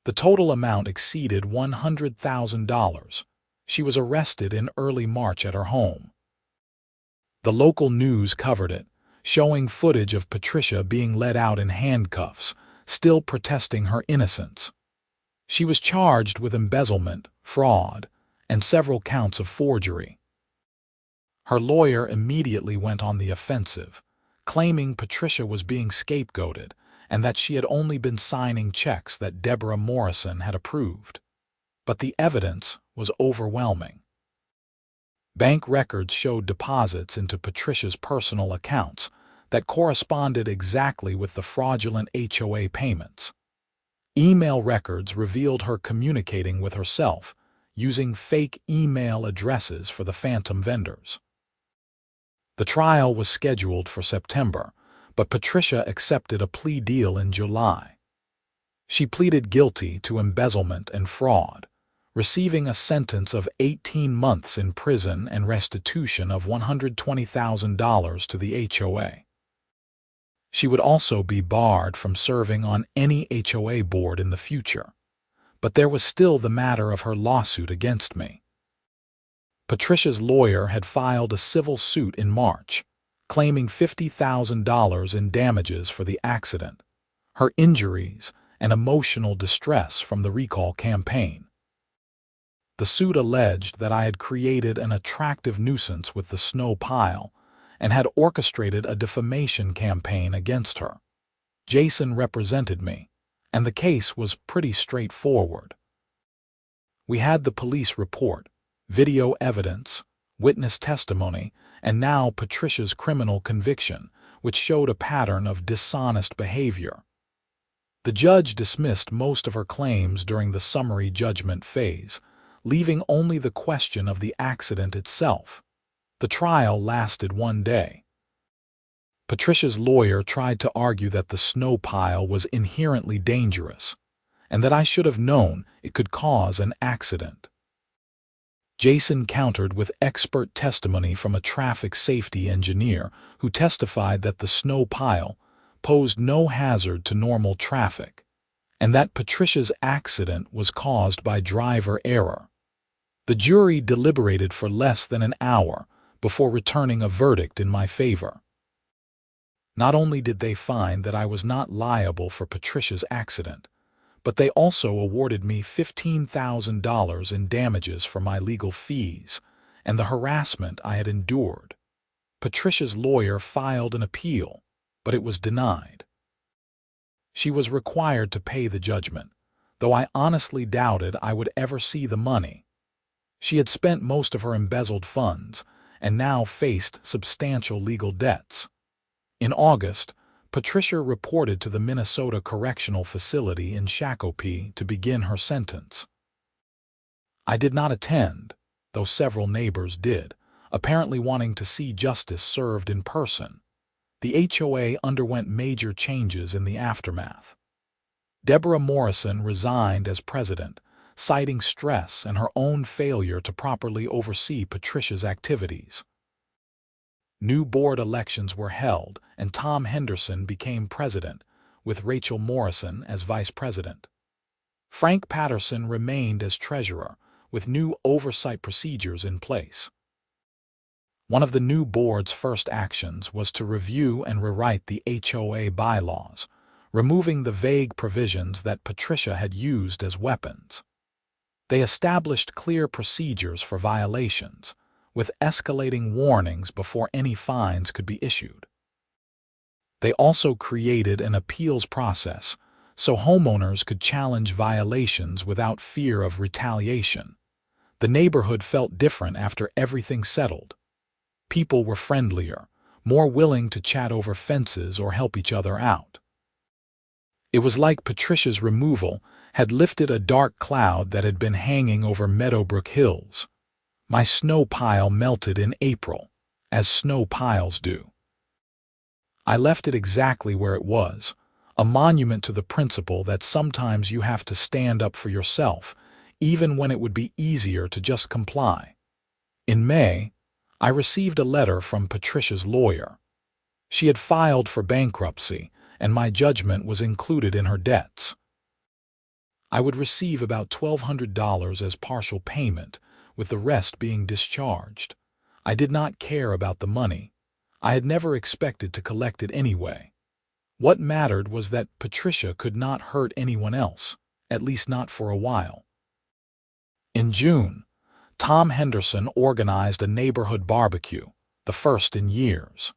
The total amount exceeded $100,000. She was arrested in early March at her home. The local news covered it, showing footage of Patricia being led out in handcuffs, still protesting her innocence. She was charged with embezzlement, fraud, and several counts of forgery. Her lawyer immediately went on the offensive, claiming Patricia was being scapegoated and that she had only been signing checks that Deborah Morrison had approved. But the evidence was overwhelming. Bank records showed deposits into Patricia's personal accounts that corresponded exactly with the fraudulent HOA payments. Email records revealed her communicating with herself, using fake email addresses for the phantom vendors. The trial was scheduled for September, but Patricia accepted a plea deal in July. She pleaded guilty to embezzlement and fraud, receiving a sentence of 18 months in prison and restitution of $120,000 to the HOA. She would also be barred from serving on any HOA board in the future, but there was still the matter of her lawsuit against me. Patricia's lawyer had filed a civil suit in March, claiming $50,000 in damages for the accident, her injuries, and emotional distress from the recall campaign. The suit alleged that I had created an attractive nuisance with the snow pile and had orchestrated a defamation campaign against her. Jason represented me, and the case was pretty straightforward. We had the police report, video evidence, witness testimony, and now Patricia's criminal conviction, which showed a pattern of dishonest behavior. The judge dismissed most of her claims during the summary judgment phase, leaving only the question of the accident itself. The trial lasted 1 day. Patricia's lawyer tried to argue that the snow pile was inherently dangerous, and that I should have known it could cause an accident. Jason countered with expert testimony from a traffic safety engineer who testified that the snow pile posed no hazard to normal traffic, and that Patricia's accident was caused by driver error. The jury deliberated for less than an hour before returning a verdict in my favor. Not only did they find that I was not liable for Patricia's accident, but they also awarded me $15,000 in damages for my legal fees and the harassment I had endured. Patricia's lawyer filed an appeal, but it was denied. She was required to pay the judgment, though I honestly doubted I would ever see the money. She had spent most of her embezzled funds and now faced substantial legal debts. In August, Patricia reported to the Minnesota Correctional Facility in Shakopee to begin her sentence. I did not attend, though several neighbors did, apparently wanting to see justice served in person. The HOA underwent major changes in the aftermath. Deborah Morrison resigned as president, citing stress and her own failure to properly oversee Patricia's activities. New board elections were held, and Tom Henderson became president, with Rachel Morrison as vice president. Frank Patterson remained as treasurer, with new oversight procedures in place. One of the new board's first actions was to review and rewrite the HOA bylaws, removing the vague provisions that Patricia had used as weapons. They established clear procedures for violations, with escalating warnings before any fines could be issued. They also created an appeals process so homeowners could challenge violations without fear of retaliation. The neighborhood felt different after everything settled. People were friendlier, more willing to chat over fences or help each other out. It was like Patricia's removal had lifted a dark cloud that had been hanging over Meadowbrook Hills. My snow pile melted in April, as snow piles do. I left it exactly where it was, a monument to the principle that sometimes you have to stand up for yourself, even when it would be easier to just comply. In May, I received a letter from Patricia's lawyer. She had filed for bankruptcy, and my judgment was included in her debts. I would receive about $1,200 as partial payment, with the rest being discharged. I did not care about the money. I had never expected to collect it anyway. What mattered was that Patricia could not hurt anyone else, at least not for a while. In June, Tom Henderson organized a neighborhood barbecue, the first in years.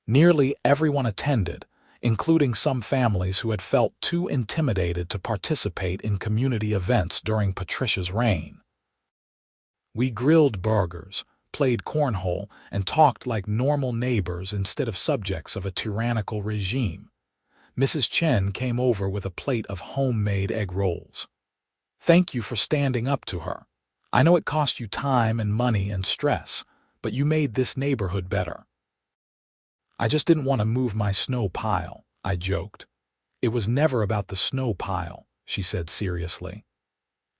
Nearly everyone attended, including some families who had felt too intimidated to participate in community events during Patricia's reign. We grilled burgers, played cornhole, and talked like normal neighbors instead of subjects of a tyrannical regime. Mrs. Chen came over with a plate of homemade egg rolls. "Thank you for standing up to her. I know it cost you time and money and stress, but you made this neighborhood better." "I just didn't want to move my snow pile," I joked. "It was never about the snow pile," she said seriously.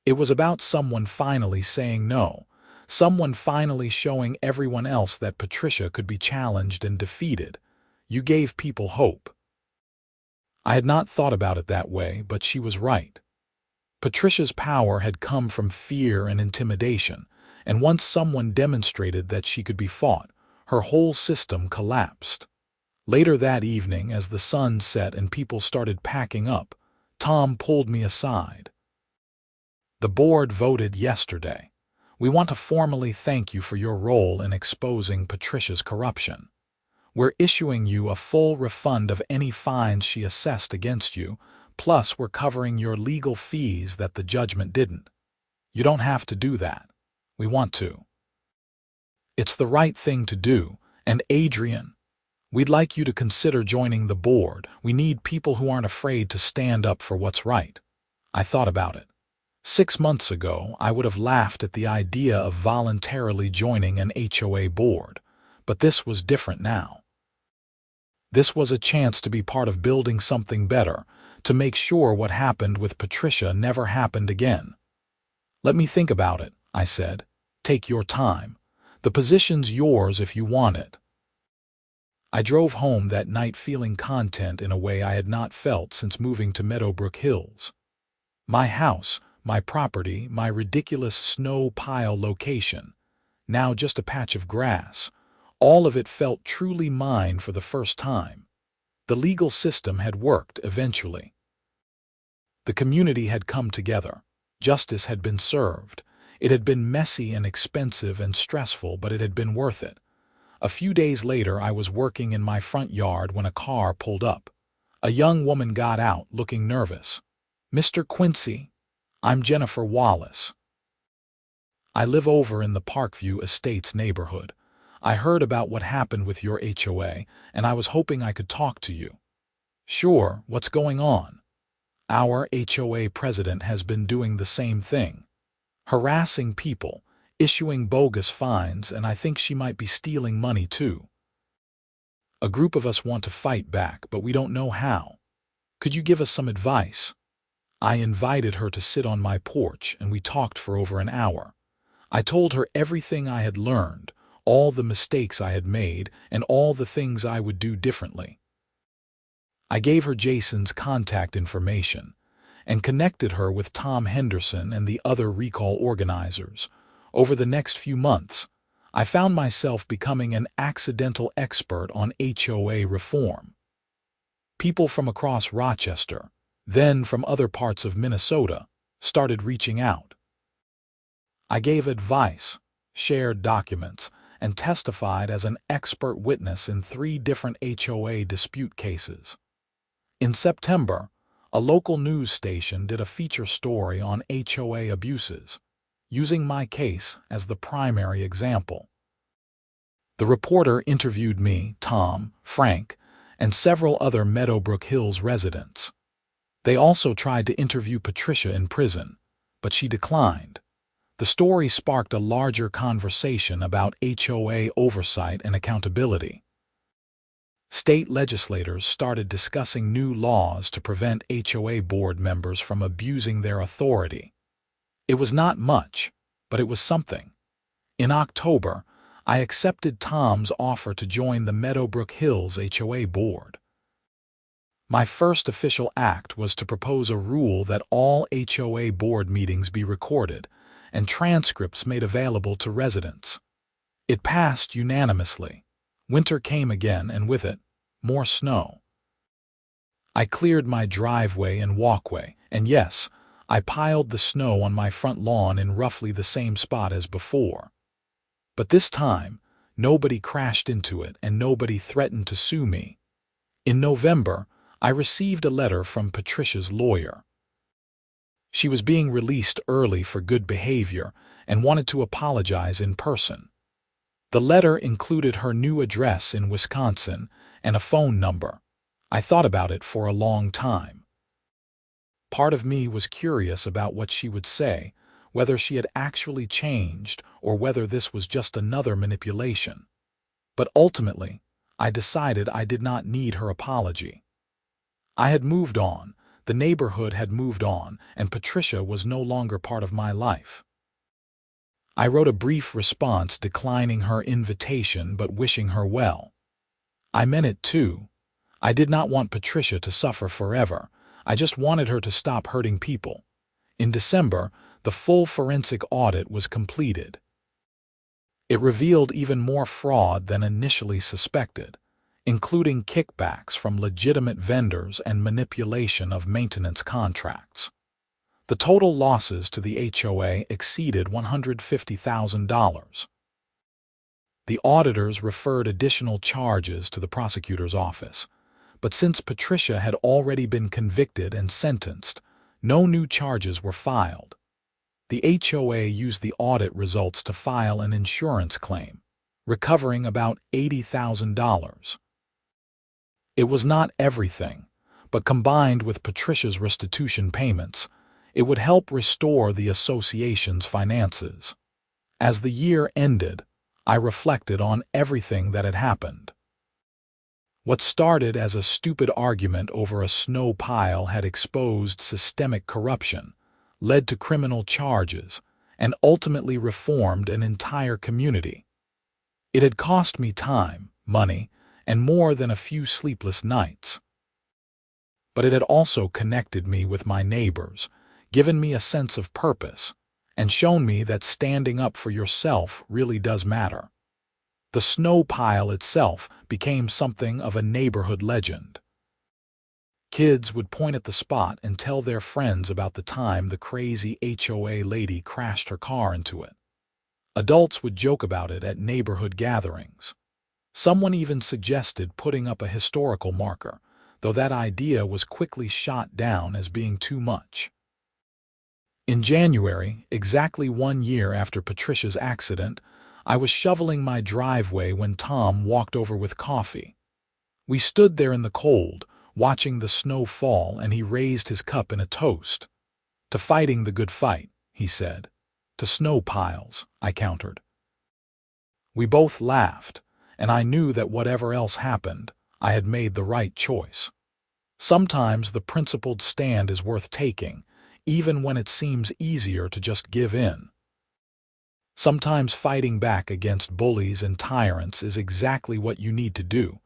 "It was about someone finally saying no, someone finally showing everyone else that Patricia could be challenged and defeated. You gave people hope." I had not thought about it that way, but she was right. Patricia's power had come from fear and intimidation, and once someone demonstrated that she could be fought, her whole system collapsed. Later that evening, as the sun set and people started packing up, Tom pulled me aside. "The board voted yesterday. We want to formally thank you for your role in exposing Patricia's corruption. We're issuing you a full refund of any fines she assessed against you, plus we're covering your legal fees that the judgment didn't. You don't have to do that. We want to. It's the right thing to do, and Adrian, we'd like you to consider joining the board. We need people who aren't afraid to stand up for what's right." I thought about it. 6 months ago, I would have laughed at the idea of voluntarily joining an HOA board, but this was different now. This was a chance to be part of building something better, to make sure what happened with Patricia never happened again. "Let me think about it," I said. "Take your time. The position's yours if you want it." I drove home that night feeling content in a way I had not felt since moving to Meadowbrook Hills. My house, my property, my ridiculous snow pile location, now just a patch of grass, all of it felt truly mine for the first time. The legal system had worked eventually. The community had come together. Justice had been served. It had been messy and expensive and stressful, but it had been worth it. A few days later, I was working in my front yard when a car pulled up. A young woman got out, looking nervous. "Mr. Quincy, I'm Jennifer Wallace. I live over in the Parkview Estates neighborhood. I heard about what happened with your HOA, and I was hoping I could talk to you." "Sure, what's going on?" "Our HOA president has been doing the same thing. Harassing people, issuing bogus fines, and I think she might be stealing money too. A group of us want to fight back, but we don't know how. Could you give us some advice?" I invited her to sit on my porch, and we talked for over an hour. I told her everything I had learned, all the mistakes I had made, and all the things I would do differently. I gave her Jason's contact information and connected her with Tom Henderson and the other recall organizers. Over the next few months, I found myself becoming an accidental expert on HOA reform. People from across Rochester, then from other parts of Minnesota, started reaching out. I gave advice, shared documents, and testified as an expert witness in 3 different HOA dispute cases. In September, a local news station did a feature story on HOA abuses, using my case as the primary example. The reporter interviewed me, Tom, Frank, and several other Meadowbrook Hills residents. They also tried to interview Patricia in prison, but she declined. The story sparked a larger conversation about HOA oversight and accountability. State legislators started discussing new laws to prevent HOA board members from abusing their authority. It was not much, but it was something. In October, I accepted Tom's offer to join the Meadowbrook Hills HOA board. My first official act was to propose a rule that all HOA board meetings be recorded and transcripts made available to residents. It passed unanimously. Winter came again, and with it, more snow. I cleared my driveway and walkway, and yes, I piled the snow on my front lawn in roughly the same spot as before. But this time, nobody crashed into it and nobody threatened to sue me. In November, I received a letter from Patricia's lawyer. She was being released early for good behavior and wanted to apologize in person. The letter included her new address in Wisconsin and a phone number. I thought about it for a long time. Part of me was curious about what she would say, whether she had actually changed or whether this was just another manipulation. But ultimately, I decided I did not need her apology. I had moved on, the neighborhood had moved on, and Patricia was no longer part of my life. I wrote a brief response declining her invitation but wishing her well. I meant it too. I did not want Patricia to suffer forever. I just wanted her to stop hurting people. In December, the full forensic audit was completed. It revealed even more fraud than initially suspected, including kickbacks from legitimate vendors and manipulation of maintenance contracts. The total losses to the HOA exceeded $150,000. The auditors referred additional charges to the prosecutor's office, but since Patricia had already been convicted and sentenced, no new charges were filed. The HOA used the audit results to file an insurance claim, recovering about $80,000. It was not everything, but combined with Patricia's restitution payments, it would help restore the association's finances. As the year ended, I reflected on everything that had happened. What started as a stupid argument over a snow pile had exposed systemic corruption, led to criminal charges, and ultimately reformed an entire community. It had cost me time, money, and more than a few sleepless nights. But it had also connected me with my neighbors, given me a sense of purpose, and shown me that standing up for yourself really does matter. The snow pile itself became something of a neighborhood legend. Kids would point at the spot and tell their friends about the time the crazy HOA lady crashed her car into it. Adults would joke about it at neighborhood gatherings. Someone even suggested putting up a historical marker, though that idea was quickly shot down as being too much. In January, exactly 1 year after Patricia's accident, I was shoveling my driveway when Tom walked over with coffee. We stood there in the cold, watching the snow fall, and he raised his cup in a toast. "To fighting the good fight," he said. "To snow piles," I countered. We both laughed, and I knew that whatever else happened, I had made the right choice. Sometimes the principled stand is worth taking, even when it seems easier to just give in. Sometimes fighting back against bullies and tyrants is exactly what you need to do,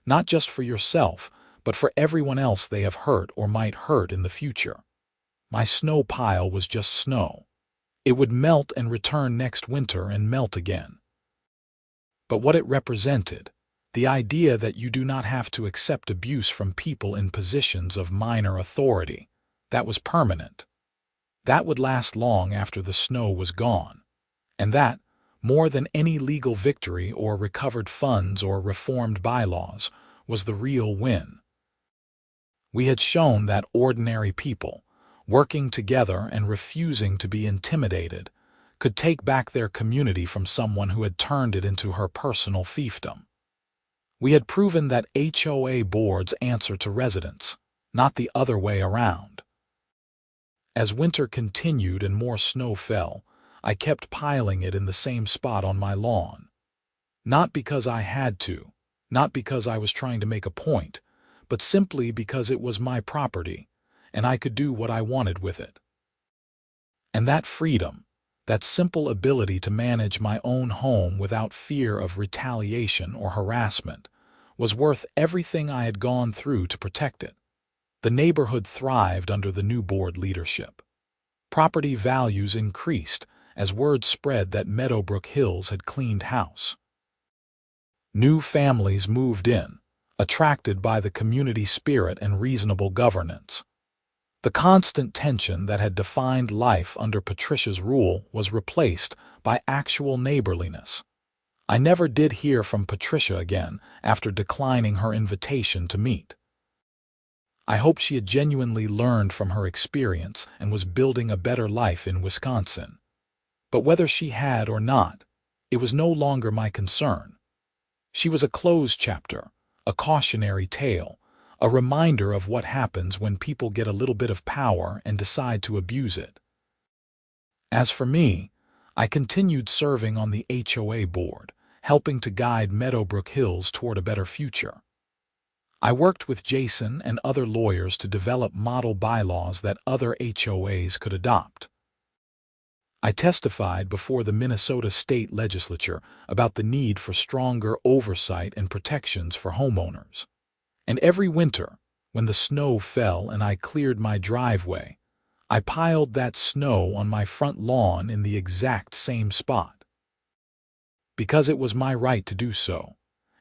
not just for yourself, but for everyone else they have hurt or might hurt in the future. My snow pile was just snow. It would melt and return next winter and melt again. But what it represented, the idea that you do not have to accept abuse from people in positions of minor authority, that was permanent. That would last long after the snow was gone. And that, more than any legal victory or recovered funds or reformed bylaws, was the real win. We had shown that ordinary people, working together and refusing to be intimidated, could take back their community from someone who had turned it into her personal fiefdom. We had proven that HOA boards answer to residents, not the other way around. As winter continued and more snow fell, I kept piling it in the same spot on my lawn. Not because I had to, not because I was trying to make a point, but simply because it was my property, and I could do what I wanted with it. And that freedom, that simple ability to manage my own home without fear of retaliation or harassment, was worth everything I had gone through to protect it. The neighborhood thrived under the new board leadership. Property values increased as word spread that Meadowbrook Hills had cleaned house. New families moved in, attracted by the community spirit and reasonable governance. The constant tension that had defined life under Patricia's rule was replaced by actual neighborliness. I never did hear from Patricia again after declining her invitation to meet. I hope she had genuinely learned from her experience and was building a better life in Wisconsin. But whether she had or not, it was no longer my concern. She was a closed chapter, a cautionary tale, a reminder of what happens when people get a little bit of power and decide to abuse it. As for me, I continued serving on the HOA board, helping to guide Meadowbrook Hills toward a better future. I worked with Jason and other lawyers to develop model bylaws that other HOAs could adopt. I testified before the Minnesota State Legislature about the need for stronger oversight and protections for homeowners. And every winter, when the snow fell and I cleared my driveway, I piled that snow on my front lawn in the exact same spot. Because it was my right to do so,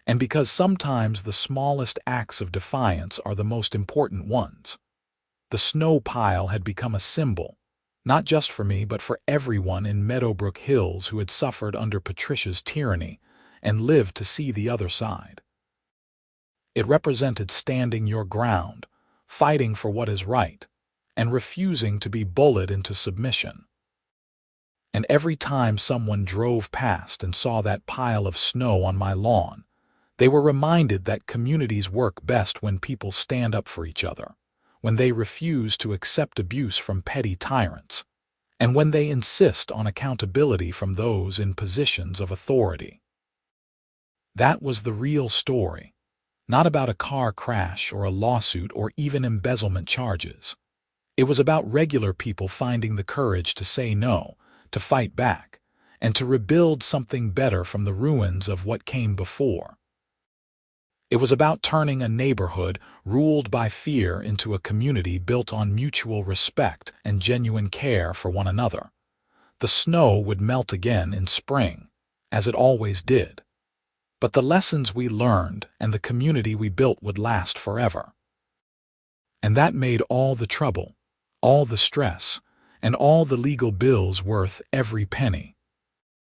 and because sometimes the smallest acts of defiance are the most important ones. The snow pile had become a symbol, not just for me but for everyone in Meadowbrook Hills who had suffered under Patricia's tyranny and lived to see the other side. It represented standing your ground, fighting for what is right, and refusing to be bullied into submission. And every time someone drove past and saw that pile of snow on my lawn, they were reminded that communities work best when people stand up for each other, when they refuse to accept abuse from petty tyrants, and when they insist on accountability from those in positions of authority. That was the real story, not about a car crash or a lawsuit or even embezzlement charges. It was about regular people finding the courage to say no, to fight back, and to rebuild something better from the ruins of what came before. It was about turning a neighborhood ruled by fear into a community built on mutual respect and genuine care for one another. The snow would melt again in spring, as it always did. But the lessons we learned and the community we built would last forever. And that made all the trouble, all the stress, and all the legal bills worth every penny.